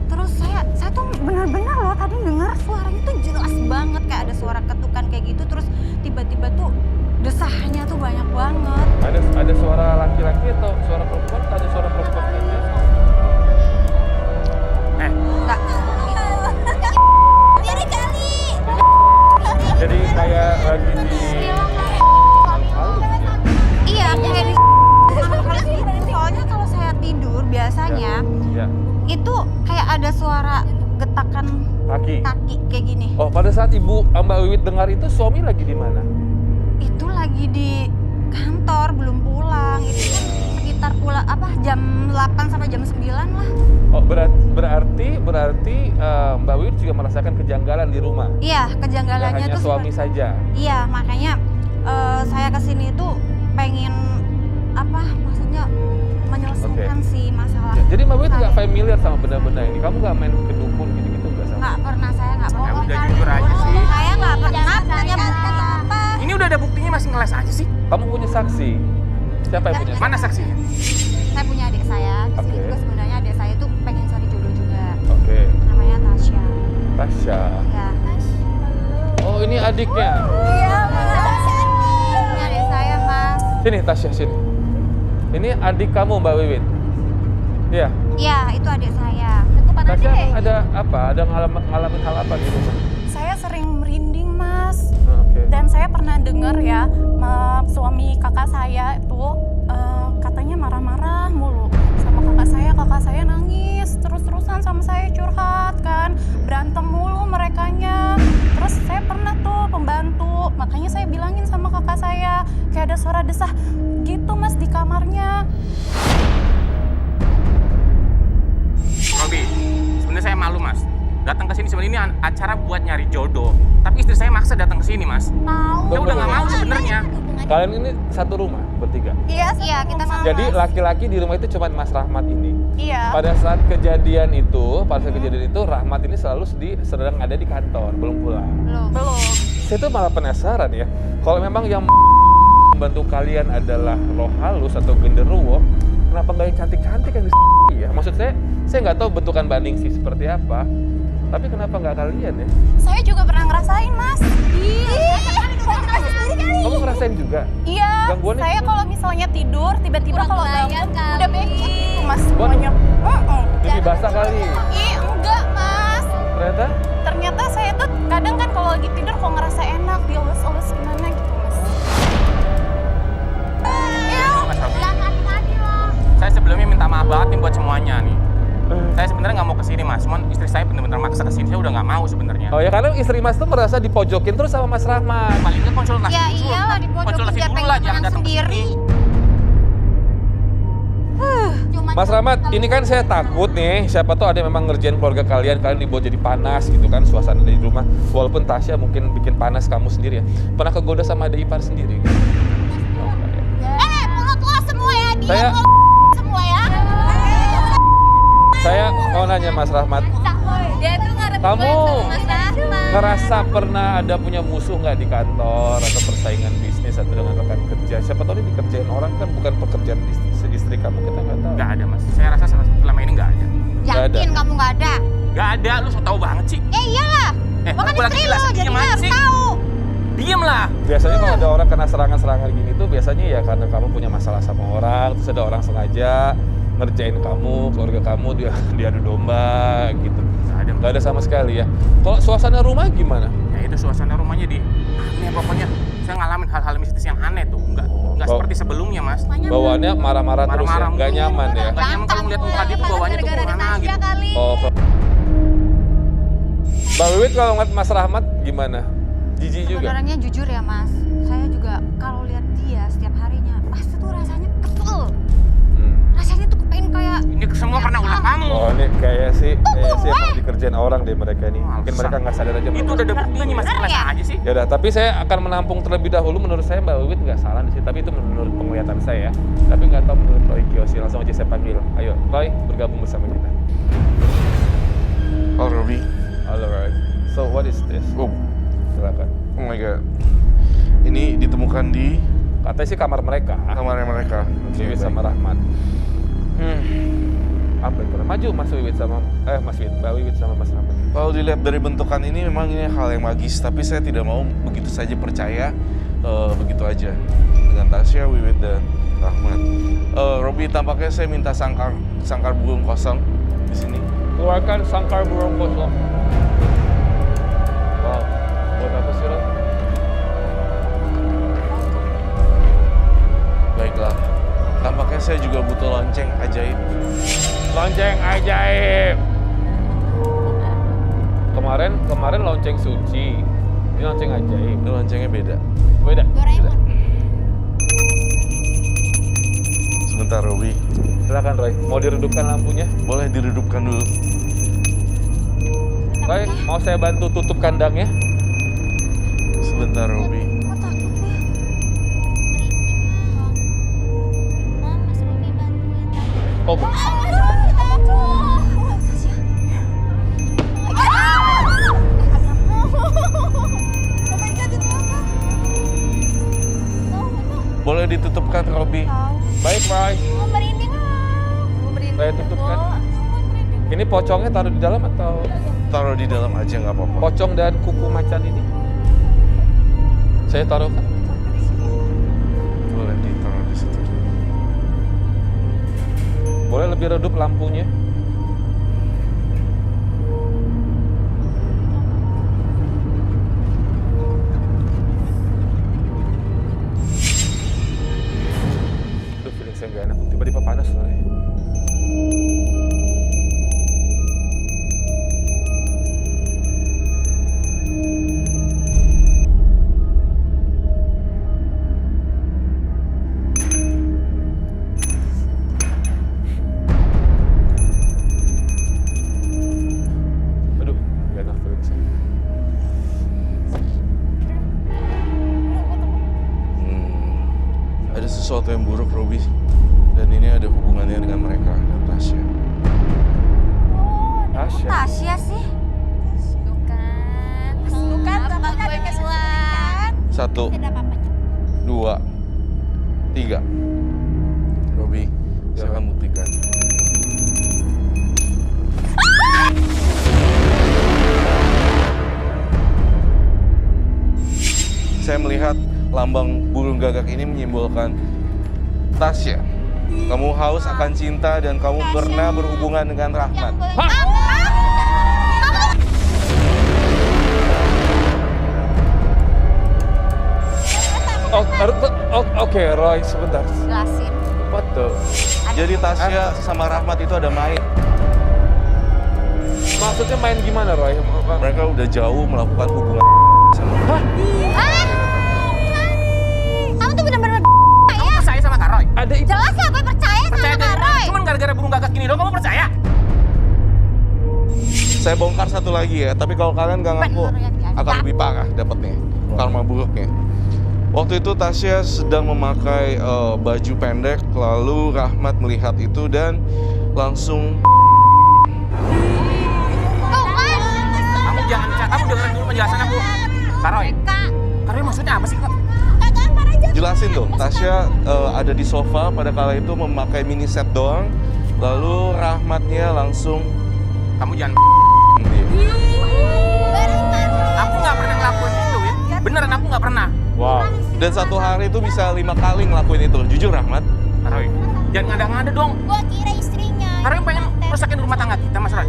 Terus saya tuh benar-benar loh tadi dengar suaranya tuh jelas banget, kayak ada suara ketukan kayak gitu. Terus tiba-tiba tuh desahnya tuh banyak banget. Ada suara laki-laki atau suara perempuan? Ada suara perempuan aja. Enggak. Diri kali. Jadi kayak lagi di halus ya. Iya, kayak di soalnya kalau saya tidur biasanya Ya. itu kayak ada suara getakan Kaki. kayak gini. Oh, pada saat Ibu Mbak Wiwit dengar itu suami lagi di mana? Itu lagi di kantor, belum pulang. Itu kan sekitar pulang jam 8 sampai jam 9 lah. Oh, berarti Mbak Wiwit juga merasakan kejanggalan di rumah. Iya, kejanggalannya Hanya tuh suami saja. Iya, makanya saya kesini itu pengen maksudnya menyelesaikan si masalah. Ya, jadi Mbak Wiwit nggak saya. familiar sama benda-benda ini. Kamu nggak main ke dukun gitu-gitu nggak sama? Nggak pernah, saya nggak pernah. Udah jujur aja sih. Saya nggak pernah punya bukti apa. Ini udah ada buktinya masih ngeles aja sih. Kamu punya saksi? Siapa yang punya? Mana saksinya? Saya punya adik saya. Di sini Oke. juga sebenarnya adik saya tuh pengen cari jodoh juga. Oke. Namanya Tasya. Tasya. Ya. Oh, ini adiknya. Iya, Mas. Ini adik saya, Mas. Sini Tasya, sini. Ini adik kamu Mbak Wiwit. Iya. Iya, itu adik saya. Tasya ada apa? Ada ngalamin hal apa di rumah? Saya sering merinding, Mas. Oke. Dan saya pernah dengar ya, suami kakak saya itu katanya marah-marah mulu sama kakak saya. Kakak saya nangis terus-terusan sama saya, curhat kan. Makanya saya bilangin sama kakak saya, kayak ada suara desah gitu mas di kamarnya. Robi, sebenarnya saya malu mas. Datang ke sini sebenarnya ini acara buat nyari jodoh. Tapi istri saya maksa datang ke sini mas. Mau. Saya udah nggak mau sebenarnya. Kalian ini satu rumah bertiga. Iya, Kita sama. Jadi laki-laki di rumah itu cuma Mas Rahmat ini. iya. Pada saat kejadian itu Rahmat ini selalu sedang ada di kantor, belum pulang. Belum. Saya tuh malah penasaran ya, kalau memang yang membantu kalian adalah roh halus atau genderuwo, kenapa nggak yang cantik-cantik yang di ya? Maksud saya nggak tahu bentukan Mbak Ningsih seperti apa, tapi kenapa nggak kalian ya? Saya juga pernah ngerasain mas. Kamu ngerasain juga? Iya. Gangguannya Saya gimana? kalau misalnya tidur, tiba-tiba Kurang kalau kebayang bangun kali. udah becek gitu mas Waduh. semuanya. Pipi basah kali. Ih enggak mas. Ternyata? Ternyata saya tuh kadang kan kalau lagi tidur kok ngerasa enak, dielus-elus gimana gitu mas. Mas Robi, Jangan tadi loh. saya sebelumnya minta maaf banget nih buat semuanya nih. Saya sebenarnya nggak mau kesini mas, cuman istri saya benar-benar maksa kesini. Saya udah nggak mau sebenarnya. Oh ya, karena istri Mas tuh merasa dipojokin terus sama Mas Rahmat. Paling nggak konsultasi Ya dulu. iyalah dipojokin Konsultasi biar dulu pengen lah, jangan menang datang ke sendiri. sini. Mas Rahmat, ini kan saya takut nih, siapa tahu ada yang memang ngerjain keluarga kalian dibawa jadi panas gitu kan, suasana di rumah. Walaupun Tasya mungkin bikin panas kamu sendiri ya. Pernah kegoda sama adik ipar sendiri? Mulut lo semua ya, dia Saya- semua ya. Saya mau nanya Mas Rahmat, Dia tuh ngarep Kamu Mas Rahmat. ngerasa pernah ada punya musuh nggak di kantor atau persaingan bisnis atau dengan rekan kerja? Siapa tahu ini dikerjain orang kan bukan pekerjaan istri kamu, kita nggak tahu. Nggak ada mas, saya rasa selama ini nggak ada. Nggak ada. Yakin kamu nggak ada? Nggak ada, lu so tau banget sih. Ya iyalah. aku Bukan lagi istri lo, jelasin, jadi diem lo aja harus sih. tahu. Diem lah. Biasanya kalau ada orang kena serangan-serangan gini tuh biasanya ya karena kamu punya masalah sama orang, terus ada orang sengaja ngerjain kamu, keluarga kamu diadu domba gitu. Nggak ada sama sekali ya. Kalau suasana rumah gimana? Ya itu suasana rumahnya aneh pokoknya. Saya ngalamin hal-hal mistis yang aneh tuh. Nggak Oh. seperti sebelumnya mas. Bawaannya marah-marah terus ya, Marah-marah nggak mulu. nyaman ya. Nggak nyaman kalau ngeliat muka dia tuh bawahnya tuh Gara-gara ada gimana Tasya gitu. kali. Oh, Mbak Wiwit kalau ngeliat Mas Rahmat gimana? Jijik juga? Sebenarnya jujur ya mas, saya juga kalau lihat dia setiap harinya pasti tuh rasanya kesel. Rasanya tuh kepengen kayak Ini semua karena ulah kamu. Oh ini kayak sih emang dikerjain orang deh mereka nih. Mungkin mereka nggak sadar aja. Itu udah ada buktinya mas, Bener kelas ya? aja sih. Ya udah, tapi saya akan menampung terlebih dahulu. Menurut saya Mbak Wiwit nggak salah di sini, tapi itu menurut penglihatan saya. Tapi nggak tahu menurut Roy Kiyoshi. Langsung aja saya panggil. Ayo, Roy bergabung bersama kita. Oh Robi, Alright. So what is this? oh Silakan. my god. Ini ditemukan di Katanya sih kamar mereka. kamarnya mereka. Wiwit sama Rahmat. Apa itu? Maju Mas Wiwit sama Mbak Wiwit sama Mas Rahmat. Kalau dilihat dari bentukan ini memang ini hal yang magis, tapi saya tidak mau begitu saja percaya begitu aja dengan Tasya, Wiwit dan Rahmat. Robi, tampaknya saya minta sangkar burung kosong di sini. Keluarkan sangkar burung kosong. Wow, buat apa sih Roy? Baiklah, tampaknya saya juga butuh lonceng ajaib. Lonceng ajaib. Kemarin lonceng suci. Ini lonceng ajaib. Ini loncengnya beda. Beda. Doraemon. Sebentar Robi, Silakan Roy. Mau diredupkan lampunya? boleh diredupkan dulu. Roy, mau saya bantu tutup kandangnya? Sebentar Robi. Kok takut ya? Mas Robi bantuin. Oh, Boleh ditutupkan Robi. baik Roy. Saya tutupkan. Ini pocongnya taruh di dalam atau Taruh di dalam aja nggak apa-apa. pocong dan kuku macan ini? Saya taruhkan. Boleh ditaruh di situ. Boleh lebih redup lampunya? Aduh, feeling saya nggak enak. Tiba-tiba panas soalnya. 1, 2, 3. Robi, silakan buktikan. Saya melihat lambang burung gagak ini menyimbolkan Tasya. Kamu haus akan cinta dan kamu pernah berhubungan dengan Rahmat. Oke, Roy, sebentar. Jelasin. What the? Jadi Tasya sama Rahmat itu ada main. Maksudnya main gimana, Roy? Mereka udah jauh melakukan hubungan sama. Hah? Kamu tuh bener-bener Kamu percaya sama Kak Roy? Ada itu? jelas lah gue percaya Percaya sama deh. Kak Roy. Cuman gara-gara burung gagak gini doang kamu percaya? Saya bongkar satu lagi ya, tapi kalau kalian gak ngaku akan lebih parah dapatnya karma buruknya. Waktu itu Tasya sedang memakai baju pendek, lalu Rahmat melihat itu dan langsung. Kamu jangan, kamu dengerin dulu penjelasan aku. Kak Roy, Kak Roy maksudnya apa sih Kak? Jelasin dong, Tasya ada di sofa pada kala itu memakai mini set doang, lalu Rahmatnya langsung. Kamu jangan. Dia. Aku nggak pernah ngelakuin itu, Win. Beneran aku nggak pernah. Wow. Dan satu hari itu bisa 5 kali ngelakuin itu, jujur Rahmat. Kak Roy, jangan ngada-ngada dong. Gue kira istrinya. Kak Roy pengen rusakin rumah tangga kita, Mas Roy.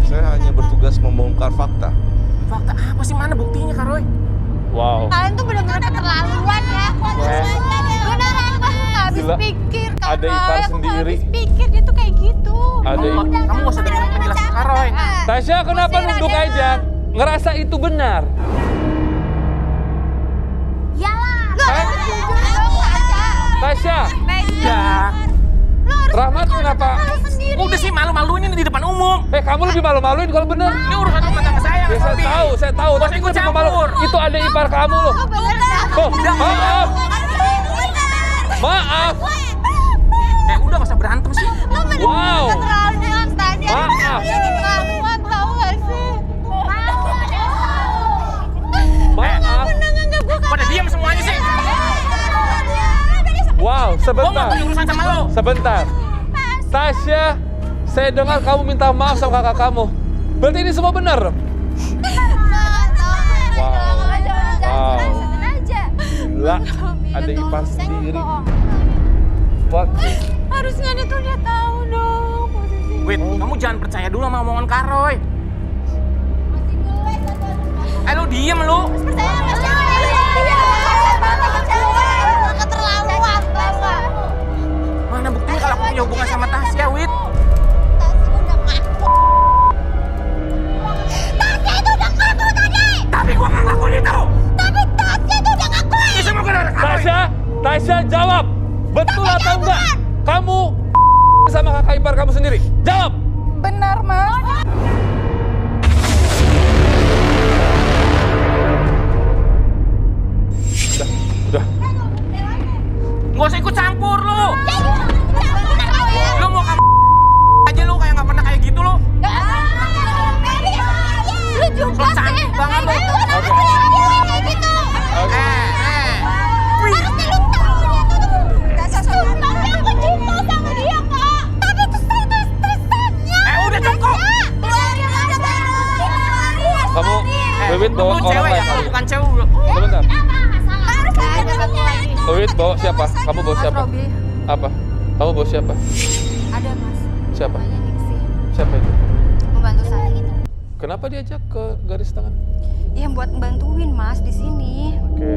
Saya hanya bertugas membongkar fakta. Fakta apa sih, mana buktinya Kak Roy? Wow. Kalian tuh bener-bener keterlaluan ya. Beneran gue gak habis Gila. pikir Kak Ada Roy. ipar Aku gak sendiri. habis pikir dia tuh kayak gitu. Ada Kamu nggak usah dengerin penjelasan Kak Roy. Tasya, kenapa nunduk aja? Ngerasa itu benar? Yalah. Hah? Tasya, Ya, Rahmat kenapa? udah sih malu-maluin ini di depan umum. Kamu lebih malu-maluin kalau benar. Ini urusan rumah tangga saya, Ya, Mas saya Robi. tahu. Gak usah ikut lebih campur. Itu ada ipar kamu loh. Oh, maaf. Maaf. Udah gak usah berantem sih. Wow. Keterlaluan tadi. Maaf. Keterlaluan tau gak sih? Maaf. Pada diam semuanya sih. Wow, Gua gak sebentar. punya urusan sama lo. Sebentar. Tasya, saya dengar kamu minta maaf sama kakak kamu. Berarti ini semua benar dong? Wow. Gila, ada ipar sendiri. What? Harusnya dia tuh dia tahu dong posisi. Wait, kamu jangan percaya dulu sama omongan Kak Roy. Lu diem lu. Keterlaluan Tasya. Mana buktinya kalau aku punya hubungan sama Tasya, Wit? Tasya itu udah ngaku tadi. Tapi gua gak ngakuin itu. Tapi Tasya itu udah ngakuin. Ini semua gara-gara Kak Roy. Tasya jawab. Betul atau enggak? Kamu sama kakak ipar kamu sendiri. Jawab. Benar, Mas. Udah. Gak usah ikut campur lu. Lu mau kamu aja lu kayak gak pernah kayak gitu lu. Lu juga Lu cantik banget lu. Kenapa sih kayak gitu? Harusnya lu tahu dia tuh. Tapi aku cinta sama dia, Kak. Tapi itu stres-stresannya. Udah cukup. Kamu Wiwit bawa Lu orang cewek lain ya, kali. bukan cewek lu. Sebentar. Harus Wiwit bawa siapa? Kamu bawa siapa? Apa? Kamu bawa siapa? Ada, Mas. Siapa? Namanya Ningsih. Siapa itu? Membantu saya. Kenapa diajak ke garis tangan? Iya, buat bantuin, Mas, di sini. Oke.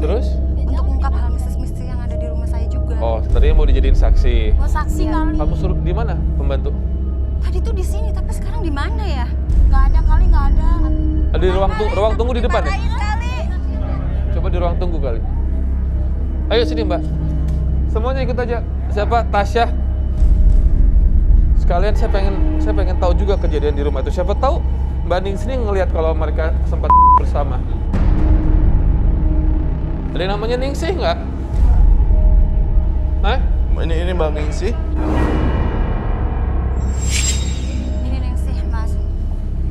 Terus? Untuk mengungkap hal mistis-mistis yang ada di rumah saya juga. Oh, tadinya mau dijadiin saksi. Mau saksi kali. Kamu suruh di mana pembantu? Tadi tuh di sini, tapi sekarang di mana ya? Nggak ada kali, nggak ada. Ada di ruang tunggu di depan ya? Coba di ruang tunggu kali. Ayo sini Mbak. Semuanya ikut aja. Siapa? Tasya. Sekalian saya pengen tahu juga kejadian di rumah itu. Siapa tahu Mbak Ningsih ngelihat kalau mereka sempat bersama. Ada yang namanya Ningsih nggak? Hah? Ini Mbak Ningsih. Ini Ningsih, Mas.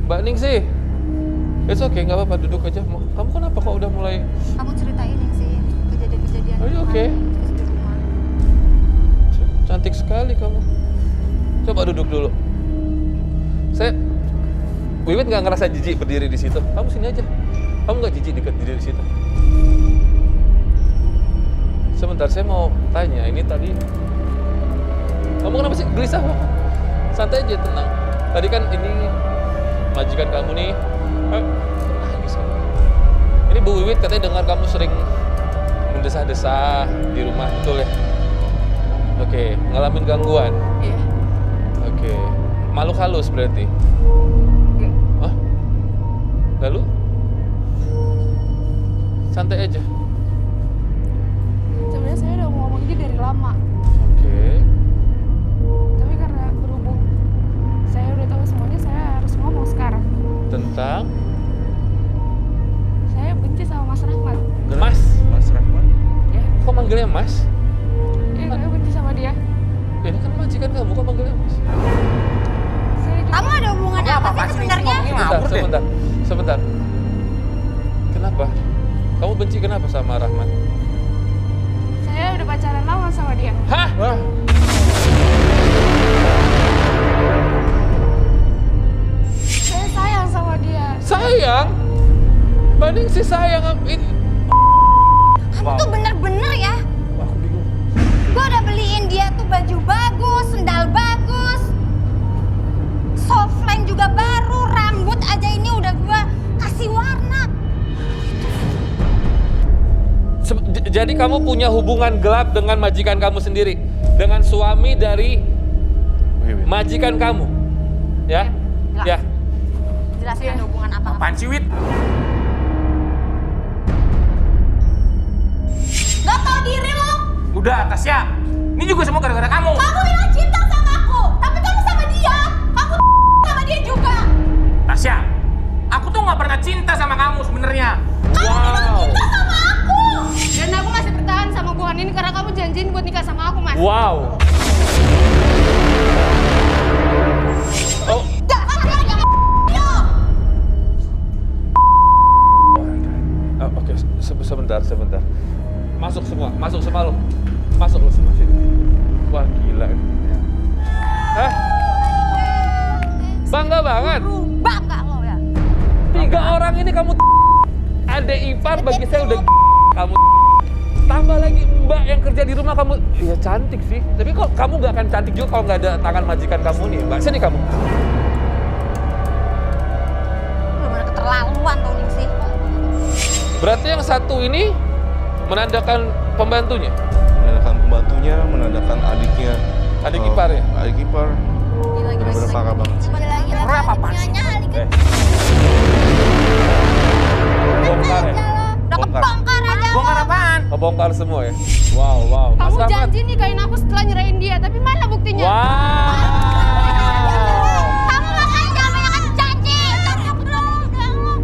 Mbak Ningsih. It's okay, nggak apa-apa, duduk aja. Kamu kenapa kok udah mulai? Aku ceritain sih kejadian-kejadian. Oh, iya, oke. Di rumah. Cantik sekali kamu. Coba duduk dulu. Wiwit nggak ngerasa jijik berdiri di situ. Kamu sini aja. Kamu nggak jijik berdiri di situ. Sebentar, saya mau tanya. Ini tadi, kamu kenapa sih gelisah? Santai aja, tenang. Tadi kan ini majikan kamu nih. Nangis kamu. Ini Bu Wiwit katanya dengar kamu sering mendesah-desah di rumah, betul ya? Oke, ngalamin gangguan. Iya. Oke, makhluk halus berarti. Hah? Lalu? Santai aja. Sebenarnya saya udah ngomong ini dari lama. Oke. Tapi karena berhubung saya udah tahu semuanya, saya harus ngomong sekarang. Tentang Saya benci sama Mas Rahmat. Mas. Mas Rahmat. Ya, Kok manggilnya Mas? saya benci sama dia. Ya, ini kan majikan kamu, kok manggilnya Mas? Saya juga Kamu ada hubungan apa sih sebenarnya? Sebentar. Kenapa? Kamu benci kenapa sama Rahmat? saya udah pacaran lama sama dia. Hah? Saya sayang sama dia. Sayang? Banding si sayang ini. Kamu tuh bener-bener ya. Aku bingung. Gue udah beliin dia tuh baju bagus, sendal bagus, softline juga baru, rambut aja ini udah gue kasih warna. Jadi kamu punya hubungan gelap dengan majikan kamu sendiri, dengan suami dari Wiwit. majikan kamu, ya? Jelas. Ya. Jelas kan ada hubungan apa? Apaan sih, Wit? Gak tau diri lo. Udah, Tasya. Ini juga semua gara-gara kamu. Kamu bilang cinta sama aku, tapi kamu sama dia. Kamu sama dia juga. Tasya, aku tuh nggak pernah cinta sama kamu sebenarnya. Wow. Cinta sama aku. Dan aku masih bertahan sama hubungan ini karena kamu janjiin buat nikah sama aku, Mas. Wow. Oh, Gak kan lagi lo. oke. Sebentar. Masuk semua lo. Masuk lo semua sini. Wah, gila. Hah? Bangga banget. Bangga lo ya. 3 orang ini kamu adek ipar bagi saya udah kamu tambah lagi mbak yang kerja di rumah kamu. Ya cantik sih, tapi kok kamu gak akan cantik juga kalau nggak ada tangan majikan kamu nih, mbak. Sini kamu. Bener-bener keterlaluan tuh Ningsih. Berarti yang satu ini menandakan pembantunya, Menandakan pembantunya, menandakan adiknya. adik ipar ya. Adik ipar. Bener-bener parah banget sih. Gila-gila. Kenapa, Pak? Bongkar ya. Udah kebongkar aja. Bongkar apaan? Ngebongkar semua ya. Wow. Mas Kamu Rahmat. janji nikahin aku setelah nyerahin dia, tapi mana buktinya? Wow. Kamu makan jangan janji.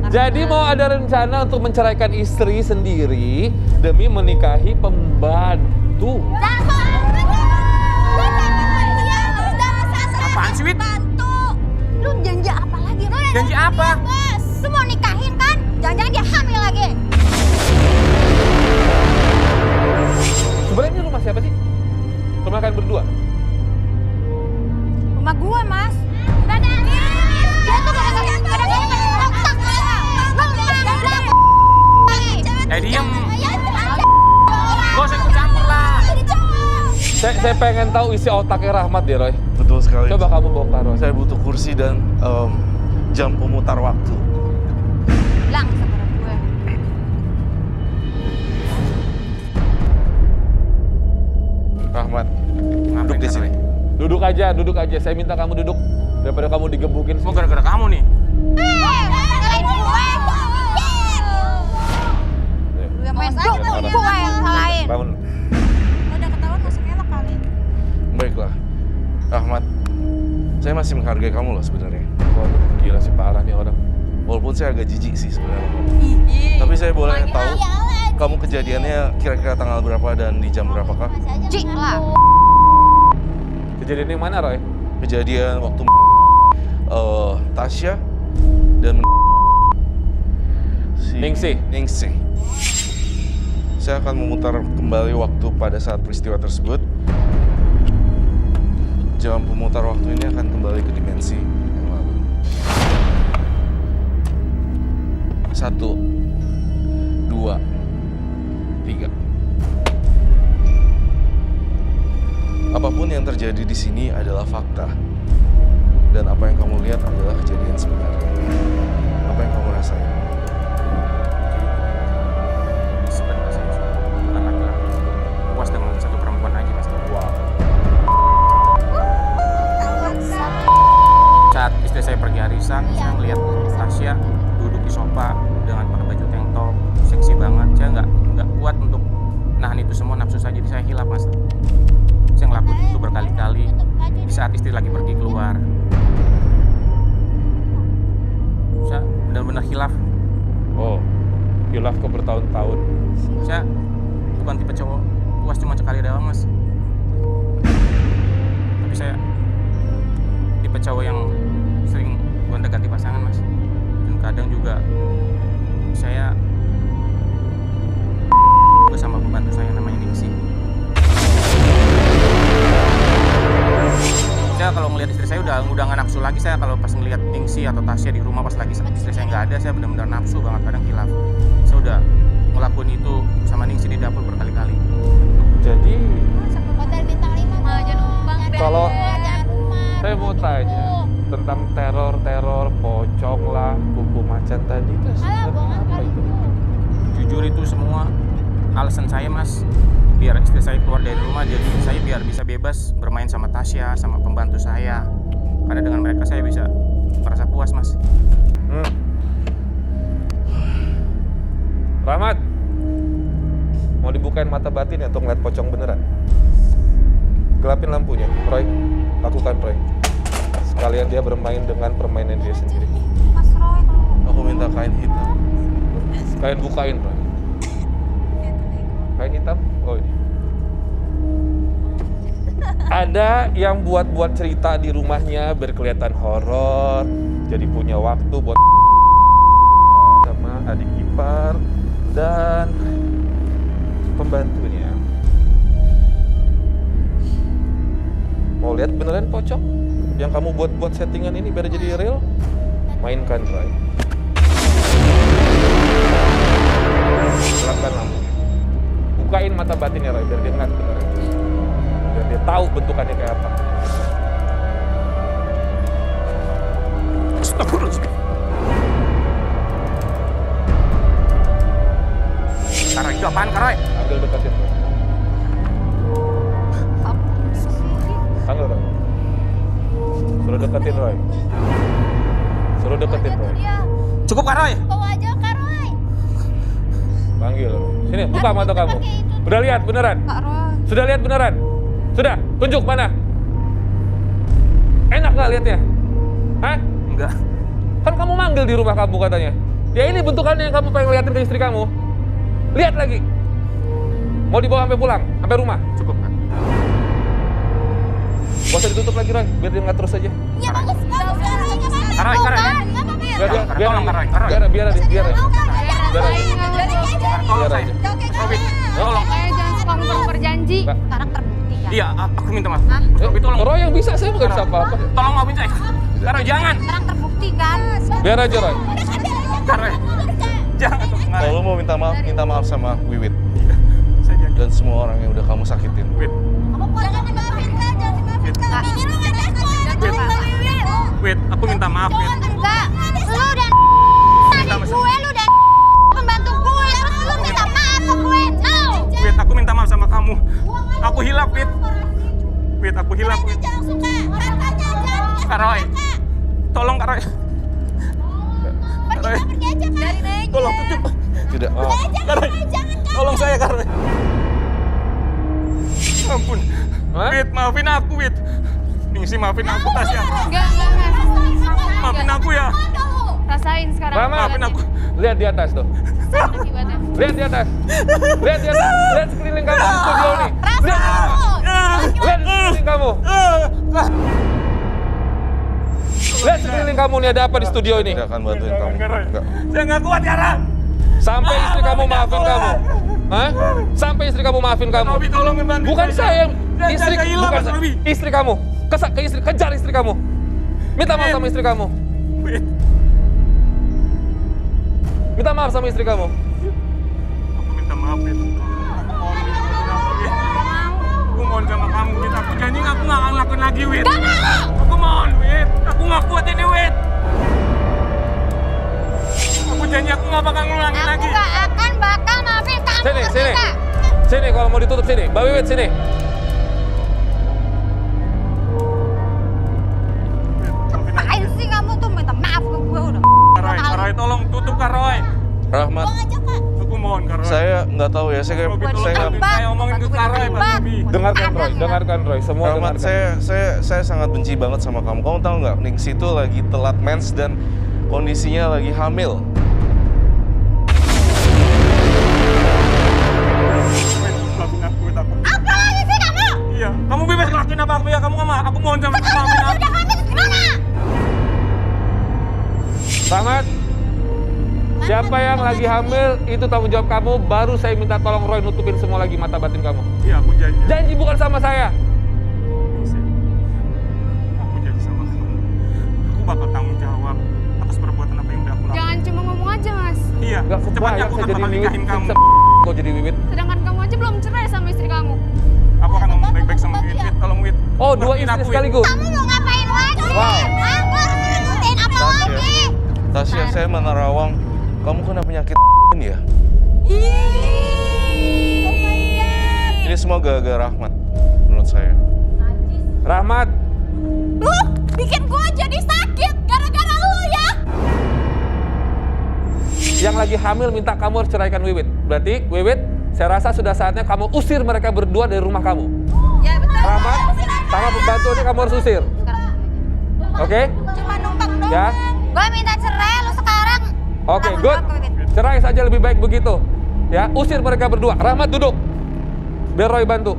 Jadi mau ada rencana untuk menceraikan istri sendiri demi menikahi pembantu. Apaan sih, Wit? Lu janji apa lagi? Janji apa? Lu mau nikahin kan? Jangan-jangan dia hamil lagi. Sebenarnya ini rumah siapa sih? Rumah kalian berdua? Rumah gue, Mas. Dia tuh kadang-kadang Diem. Gak usah ikut campur lah. Saya pengen tahu isi otaknya Rahmat deh, Roy. Betul sekali. Coba kamu bongkar, Roy. Saya butuh kursi dan jam pemutar waktu. bilang sama gue. Rahmat, Ngapain duduk di sini. Duduk aja. Saya minta kamu duduk daripada kamu digebukin. Semua gara-gara kamu nih. Salahin gue. Lu yang main gue yang salahin. Bangun. Udah ketahuan masuk elak kali. Baiklah, Rahmat. Saya masih menghargai kamu loh sebenarnya. Waduh, gila sih parah nih orang. Walaupun saya agak jijik sih sebenarnya. Tapi saya boleh tahu kamu kejadiannya kira-kira tanggal berapa dan di jam berapakah? Jik lah. Kejadian yang mana, Roy? Kejadian waktu Tasya dan Ningsih. Saya akan memutar kembali waktu pada saat peristiwa tersebut. Jam pemutar waktu ini akan kembali ke dimensi yang lalu. 1, 2, 3. Apapun yang terjadi di sini adalah fakta. Dan apa yang kamu lihat adalah kejadian sebenarnya. Apa yang kamu rasain? Sebenarnya saya bukan laki-laki. Puas dengan satu perempuan aja, Mas. Wow. Saat istri saya pergi arisan, saya melihat Tasya duduk di sofa dengan pakai baju tank top, seksi banget. Saya nggak kuat untuk nahan itu semua, nafsu saya, jadi saya hilap, Mas. Saya ngelakuin itu berkali-kali di saat istri lagi pergi keluar. Saya benar-benar hilaf. Oh, hilaf ke bertahun-tahun. Saya bukan tipe cowok puas cuma sekali doang, Mas. Tapi saya tipe cowok yang sering gonta-ganti pasangan, Mas. Dan kadang juga saya bersama pembantu saya namanya Ningsih. Saya kalau ngelihat istri saya udah nggak nafsu lagi. Saya kalau pas ngelihat Ningsih atau Tasya di rumah pas lagi istri saya nggak ada, saya benar-benar nafsu banget, kadang hilaf. Saya udah ngelakuin itu sama Ningsih di dapur berkali-kali. Jadi, Hotel bintang 5 jangan numpang. Kalau- jangan rumah. saya mau tanya tentang teror-teror, pocong lah, kuku macan tadi itu sebenarnya apa itu? Jujur itu semua alasan saya, Mas, biar istri saya keluar dari rumah, jadi saya biar bisa bebas bermain sama Tasya, sama pembantu saya. Karena dengan mereka saya bisa merasa puas, Mas. Rahmat, mau dibukain mata batin ya untuk ngeliat pocong beneran? Gelapin lampunya, Roy. Lakukan, Roy. Sekalian dia bermain dengan permainan dia sendiri. Mas Roy kalau Aku minta kain hitam. Kalian bukain, Roy. Kain hitam? Oh ini. Ada yang buat-buat cerita di rumahnya berkelihatan horor, jadi punya waktu buat sama adik ipar dan pembantunya. Mau lihat beneran pocong yang kamu buat-buat settingan ini biar jadi real? Mainkan, Roy. Gelapkan lampu. Bukain mata batinnya, Roy, biar dia ngeliat beneran. Biar dia tahu bentukannya kayak apa. Astagfirullahaladzim. Karena itu apaan, Kak Roy? Ambil deketin, Roy. Ambil, Roy. Suruh deketin, Roy. Suruh deketin, Roy. dia Cukup, Kak Roy? bawa aja Kak Roy. Panggil, Roy. Sini, buka mata kamu. Udah lihat beneran? Kak Roy. Sudah lihat beneran? Sudah? Tunjuk mana? Enak nggak liatnya? Hah? Enggak. Kan kamu manggil di rumah kamu katanya. Ya ini bentukannya yang kamu pengen liatin ke istri kamu. Lihat lagi. Mau dibawa sampai pulang? Sampai rumah? Cukup, Kak. Gak usah ditutup lagi, Roy. Biar dia nggak terus aja. Ya bagus bagus Kak Roy. Kak Roy, Kak Roy. Biar dia, biar Tolong, Kak Roy. biar aja. Biar aja. Tolong saya. Robin, tolong. Saya jangan suka ngumpul janji. Mbak. Sekarang terbukti ya. Iya, aku minta maaf. Robin, tolong. Roy yang bisa, saya bukan bisa apa-apa. Tolong maafin saya. Kak Roy, jangan. Sekarang terbukti kan. Biar aja, Roy. Kak Roy, jangan. Kalau lu mau minta maaf sama Wiwit Saya janji. dan semua orang yang udah kamu sakitin. Wait, Jangan dimaafin Kak, jangan dimaafin Kak. Ini lu nggak takut. wait, aku minta maaf, Wit. Enggak, lu udah gue, lu udah pembantu gue, terus lu minta maaf ke gue. No. Wit, aku minta maaf sama kamu. Aku hilap, Wit. Wit, aku hilap, Wit. Jangan suka, katanya jangan. Kak Roy, tolong Kak Roy. Kak Roy, Pergi aja Kak. tolong tutup. Tidak. Kak Roy, tolong saya, Kak Roy. Ampun. Hah? Wit, maafin aku, Wit. Ningsih, maafin aku, Tasya. Enggak. Maafin aku ya. Rasain sekarang. Rama, Maafin aku. lihat di atas tuh. Akibatnya. Lihat di atas. Lihat di atas. Lihat sekeliling kamu di studio nih. Lihat. Lihat di sekeliling kamu. Lihat sekeliling kamu nih, ada apa di studio ini? Tidak akan bantuin kamu. Kak Roy. Enggak. Saya nggak kuat, Yara. Sampai istri kamu maafin kamu. Hah? Sampai istri kamu maafin kamu. Robi tolong bantu Bukan saya, istri Jaga hilang, bukan Mas Robi. istri kamu. Kejar istri kamu. Minta maaf sama istri kamu. Wit, Minta maaf sama istri kamu. aku minta maaf Wit. Aku mohon sama kamu Wit. Aku janji aku nggak akan lakuin lagi Wit. Aku mohon Wit. Aku nggak kuat ini Wit. Aku janji aku nggak bakal ngulangin Aku lagi. gak akan bakal maafin kamu. Sini, sini. Tika. Sini kalau mau ditutup sini. Mbak Wiwit sini. Ngapain sih kamu tuh minta maaf ke gue udah. Karoy, tolong tutup Karoy. Rahmat, Buang aja kak. Aku mohon Karoy. saya nggak tahu ya, saya Robi tolong saya nggak. bantuin saya omongin ke Karoy Pak Robi. Dengarkan Roy, semua Rahmat, dengarkan. saya sangat benci banget sama kamu. Kamu tahu nggak, Nings itu lagi telat mens dan kondisinya lagi hamil. Maafin aku Wit, aku. Apa lagi sih kamu? Iya, kamu bebas ngelakuin apa aku ya. Kamu nggak mau. Aku mohon sama kamu. Maafin aku. Udah hamil terus gimana? Rahmat, siapa yang lagi hamil itu tanggung jawab kamu. Baru saya minta tolong Roy nutupin semua lagi mata batin kamu. Iya, aku janji. Janji bukan sama saya. Aku janji sama kamu. Aku bakal tanggung jawab atas perbuatan apa yang udah aku lakukan. Jangan cuma ngomong aja, Mas. Iya, Gak secepatnya kebayang aku saya akan jadi bakal Wiwit. nikahin kamu. Kok jadi Wiwit? Sedangkan kamu aja belum cerai sama istri kamu. Aku akan ngomong baik-baik sama Wit. Wit, tolong Wit. Oh, dua Ngertiin istri aku, Wit. sekaligus. Kamu mau ngapain lagi? Wow. Aku harus ngikutin apa lagi? Tasya, saya menerawang. Kamu kena penyakit ya? Ini semua gara-gara Rahmat, menurut saya. Rahmat, Lu bikin gue jadi sakit gara-gara lu ya. yang lagi hamil minta kamu harus ceraikan Wiwit. Berarti Wiwit, saya rasa sudah saatnya kamu usir mereka berdua dari rumah kamu. Ya betul. Rahmat, sama pembantunya kamu harus usir. Oke? Cuma numpang doang. Ya. Gue minta cerai lu sekarang. Oke, Tanggung good. jawab, Wiwit. Cerai saja lebih baik begitu. Ya, usir mereka berdua. Rahmat duduk. Biar Roy bantu.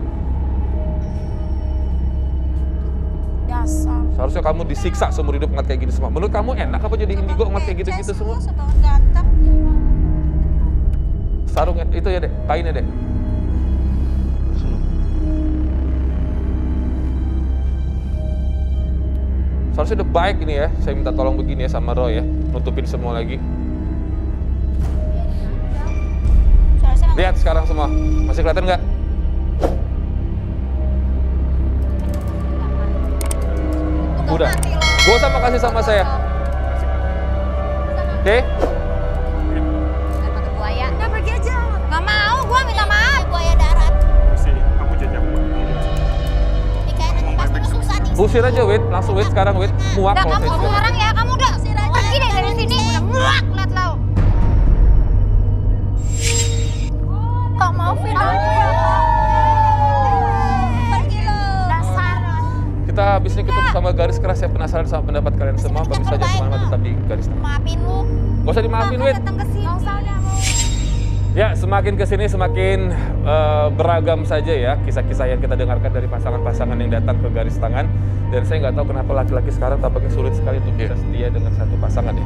Dasar. Seharusnya kamu disiksa seumur hidup ngeliat kayak gini semua. Menurut kamu enak apa jadi indigo ngeliat kayak gitu-gitu semua? Sebangun ganteng. Sarungnya itu ya, Dek. Kainnya, Dek. Seharusnya udah baik ini ya. Saya minta tolong begini ya sama Roy ya. Nutupin semua lagi. Seharusnya Lihat sekarang semua. Masih kelihatan nggak? Udah. Gak usah makasih sama saya. Oke? Jangan pakai buaya. Udah pergi aja. Gak mau, gue minta maaf. Buaya darat. Sini, aku janji aku bakal tanggung jawab. Nikahin nanti pasti lu susah nih. Usir aja, Wit. Langsung, Wit. Sekarang, Wit. Muak Udah kalau kamu saya sekarang ya, kamu udah pergi deh dari sini. Udah muak liat lo. Kok maafin aku ya? Pergi lo. Dasar. Kita habis ini ketemu sama Garis Keras. Saya penasaran sama pendapat kalian semua. Bagus saja kemana-mana tetap di Garis Keras. Maafin lu. Gak usah dimaafin, Wit. Datang ke sini. Gak usah udah mau. Ya, semakin kesini semakin beragam saja ya kisah-kisah yang kita dengarkan dari pasangan-pasangan yang datang ke garis tangan. Dan saya nggak tahu kenapa laki-laki sekarang tampaknya sulit sekali untuk bisa setia dengan satu pasangan ya.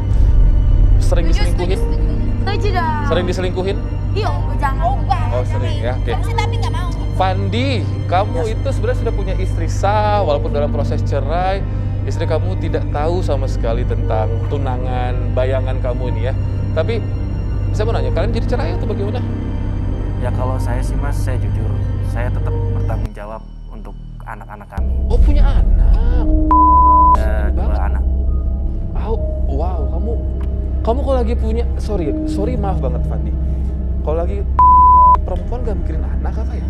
Sering diselingkuhin? Setuju dong. Sering diselingkuhin? Iya, jangan. Oh, sering ya. Oke. Sih tapi nggak mau. Fandi, kamu itu sebenarnya sudah punya istri sah, walaupun dalam proses cerai, istri kamu tidak tahu sama sekali tentang tunangan, bayangan kamu ini ya. Tapi saya mau nanya, kalian jadi cerai atau bagaimana? Ya kalau saya sih Mas, saya jujur, saya tetap bertanggung jawab untuk anak-anak kami. Oh, punya anak. Ada dua Banget. anak. Oh, wow, kamu kalau lagi punya, sorry maaf banget Fandi. Kalau lagi perempuan gak mikirin anak apa ya?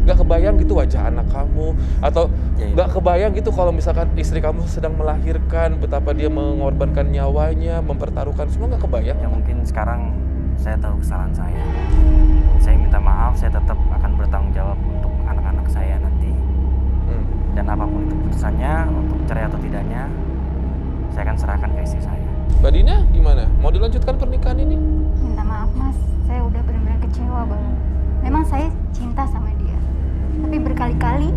Gak kebayang gitu wajah anak kamu, atau Ya, gak kebayang gitu kalau misalkan istri kamu sedang melahirkan, betapa dia mengorbankan nyawanya, mempertaruhkan semua, gak kebayang? Ya mungkin sekarang saya tahu kesalahan saya. Saya minta maaf, saya tetap akan bertanggung jawab untuk anak-anak saya nanti. Dan apapun itu keputusannya, untuk cerai atau tidaknya, saya akan serahkan ke istri saya. Mbak Dina gimana? Mau dilanjutkan pernikahan ini? Minta maaf Mas, saya udah benar-benar kecewa banget. Memang saya cinta sama dia, tapi berkali-kali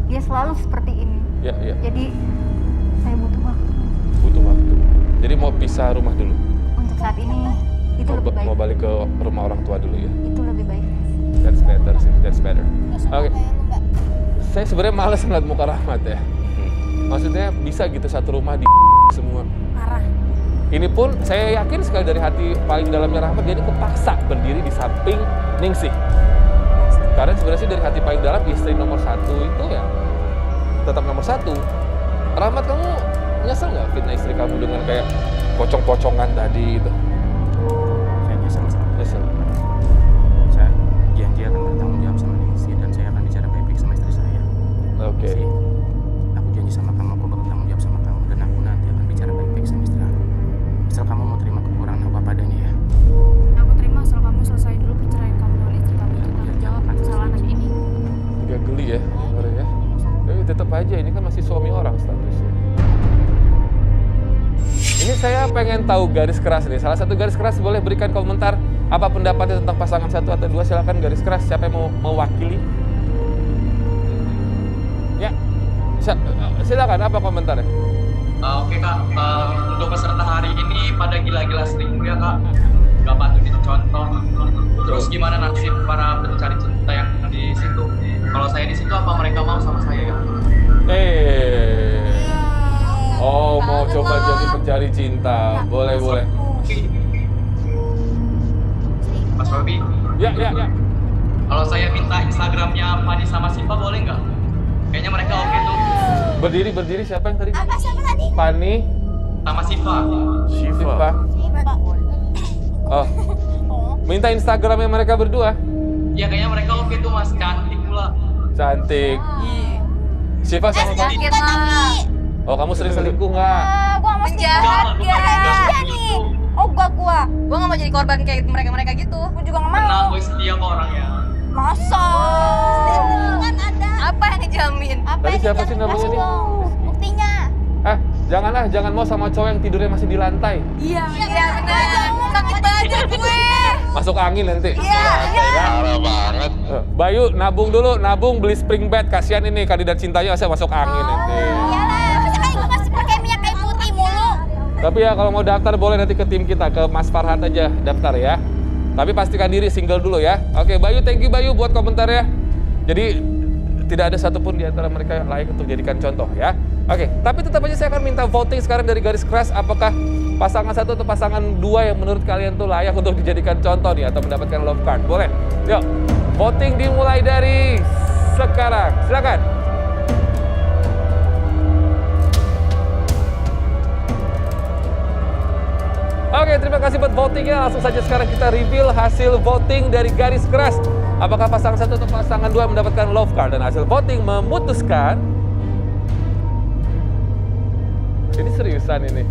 dia selalu seperti ini. Ya. Jadi saya butuh waktu. Butuh waktu. Jadi mau pisah rumah dulu? Untuk saat ini, Itu lebih baik. Mau balik ke rumah orang tua dulu ya. Itu lebih baik, Mas. That's better sih, that's better. Oke. Kayak lu, Mbak. Saya sebenarnya males ngeliat muka Rahmat ya. Maksudnya bisa gitu satu rumah di semua. Parah. Ini pun saya yakin sekali dari hati paling dalamnya Rahmat, dia ini kepaksa berdiri di samping Ningsih. Karena sebenarnya sih dari hati paling dalam istri nomor 1 itu ya tetap nomor 1. Rahmat, kamu nyesel nggak fitnah istri kamu dengan kayak pocong-pocongan tadi gitu? Saya nyesel. Nyesel. Saya janji akan bertanggung jawab sama Ningsih dan saya akan bicara baik-baik sama istri saya. Oke. Ningsih, aku janji sama kamu, aku bakal tanggung jawab sama kamu dan aku nanti akan bicara baik-baik sama istri aku. Asal kamu mau terima kekurangan aku apa adanya ya. Aku terima asal kamu selesai dulu perceraian kamu dengan istri kamu untuk tanggung jawab kesalahan anak ini. Agak geli ya, dengarnya ya. Tapi tetap aja ini kan masih suami orang statusnya. Ini saya pengen tahu garis keras nih. Salah satu garis keras boleh berikan komentar apa pendapatnya tentang pasangan 1 atau 2. Silakan garis keras. Siapa yang mau mewakili? Ya, silakan. Apa komentarnya? Oke kak, untuk peserta hari ini pada gila-gila selingkuh ya kak, nggak patut dicontoh. Terus gimana nasib para pencari cinta yang di situ? Kalau saya di situ apa mereka mau sama saya ya? Oh, mau coba jadi pencari cinta. Boleh. Mas Robi, Ya. kalau saya minta Instagramnya Fadi sama Siva boleh nggak? Kayaknya mereka oke tuh. Berdiri siapa yang tadi? Apa siapa tadi? Fani, Sama Siva. Siva. Oh. Minta Instagramnya mereka berdua. Ya kayaknya mereka oke tuh mas, cantik pula. Cantik. Siva sama Fani. Yakin lah. Oh, kamu sering selingkuh nggak? Gua mau jahat Enggak, ya. enggak nih. Oh gua nggak mau jadi korban kayak mereka gitu. Gua juga nggak Tenang, gue setia kok orangnya. Masa? Kan ada. Apa yang dijamin? Apa Tadi siapa sih namanya nih? Buktinya. Jangan mau sama cowok yang tidurnya masih di lantai. Iya benar. Sakit banget gue. Masuk angin nanti. Iya. Parah banget. Bayu, nabung beli spring bed. Kasihan ini kandidat cintanya saya masuk angin nanti. Iyalah, masa kayak gue masih pakai minyak kayu putih mulu. Tapi ya kalau mau daftar boleh nanti ke tim kita, ke Mas Farhat aja daftar ya. Tapi pastikan diri single dulu ya. Oke, Bayu, thank you Bayu buat komentarnya. Jadi tidak ada satupun di antara mereka yang layak untuk dijadikan contoh ya. Oke, tapi tetap aja saya akan minta voting sekarang dari garis keras. Apakah pasangan 1 atau pasangan 2 yang menurut kalian tuh layak untuk dijadikan contoh nih atau mendapatkan love card? Boleh? Yuk, voting dimulai dari sekarang. Silakan. Oke, terima kasih buat votingnya. Langsung saja sekarang kita reveal hasil voting dari garis keras. Apakah pasangan 1 atau pasangan 2 mendapatkan love card? Dan hasil voting memutuskan... Ini seriusan ini.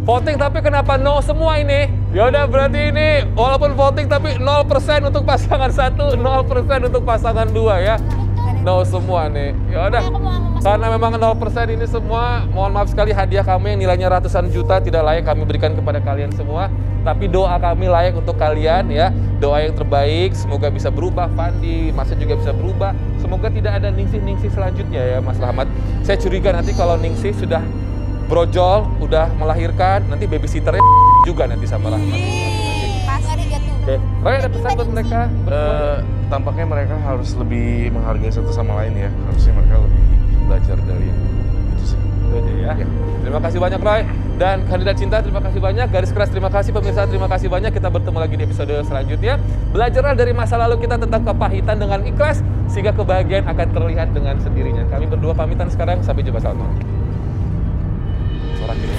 Voting tapi kenapa no semua ini? Yaudah berarti ini walaupun voting tapi 0% untuk pasangan 1, 0% untuk pasangan 2 ya. No semua nih. Yaudah. Karena memang 0% ini semua, mohon maaf sekali hadiah kami yang nilainya ratusan juta tidak layak kami berikan kepada kalian semua. Tapi doa kami layak untuk kalian ya. Doa yang terbaik, semoga bisa berubah Fandi, Masnya juga bisa berubah. Semoga tidak ada ningsih-ningsih selanjutnya ya Mas Rahmat. Saya curiga nanti kalau ningsih sudah brojol, udah melahirkan, nanti babysitternya juga nanti sama Rahmat. Pas ada jatuh. Oke, Roy ada pesan buat mereka? Tampaknya mereka harus lebih menghargai satu sama lain ya. Harusnya mereka lebih belajar dari yang itu sih. Itu aja ya. Terima kasih banyak Roy. Dan kandidat cinta terima kasih banyak. Garis keras terima kasih. Pemirsa terima kasih banyak. Kita bertemu lagi di episode selanjutnya. Belajarlah dari masa lalu kita tentang kepahitan dengan ikhlas sehingga kebahagiaan akan terlihat dengan sendirinya. Kami berdua pamitan sekarang. Sampai jumpa, selamat malam. Suara kiri.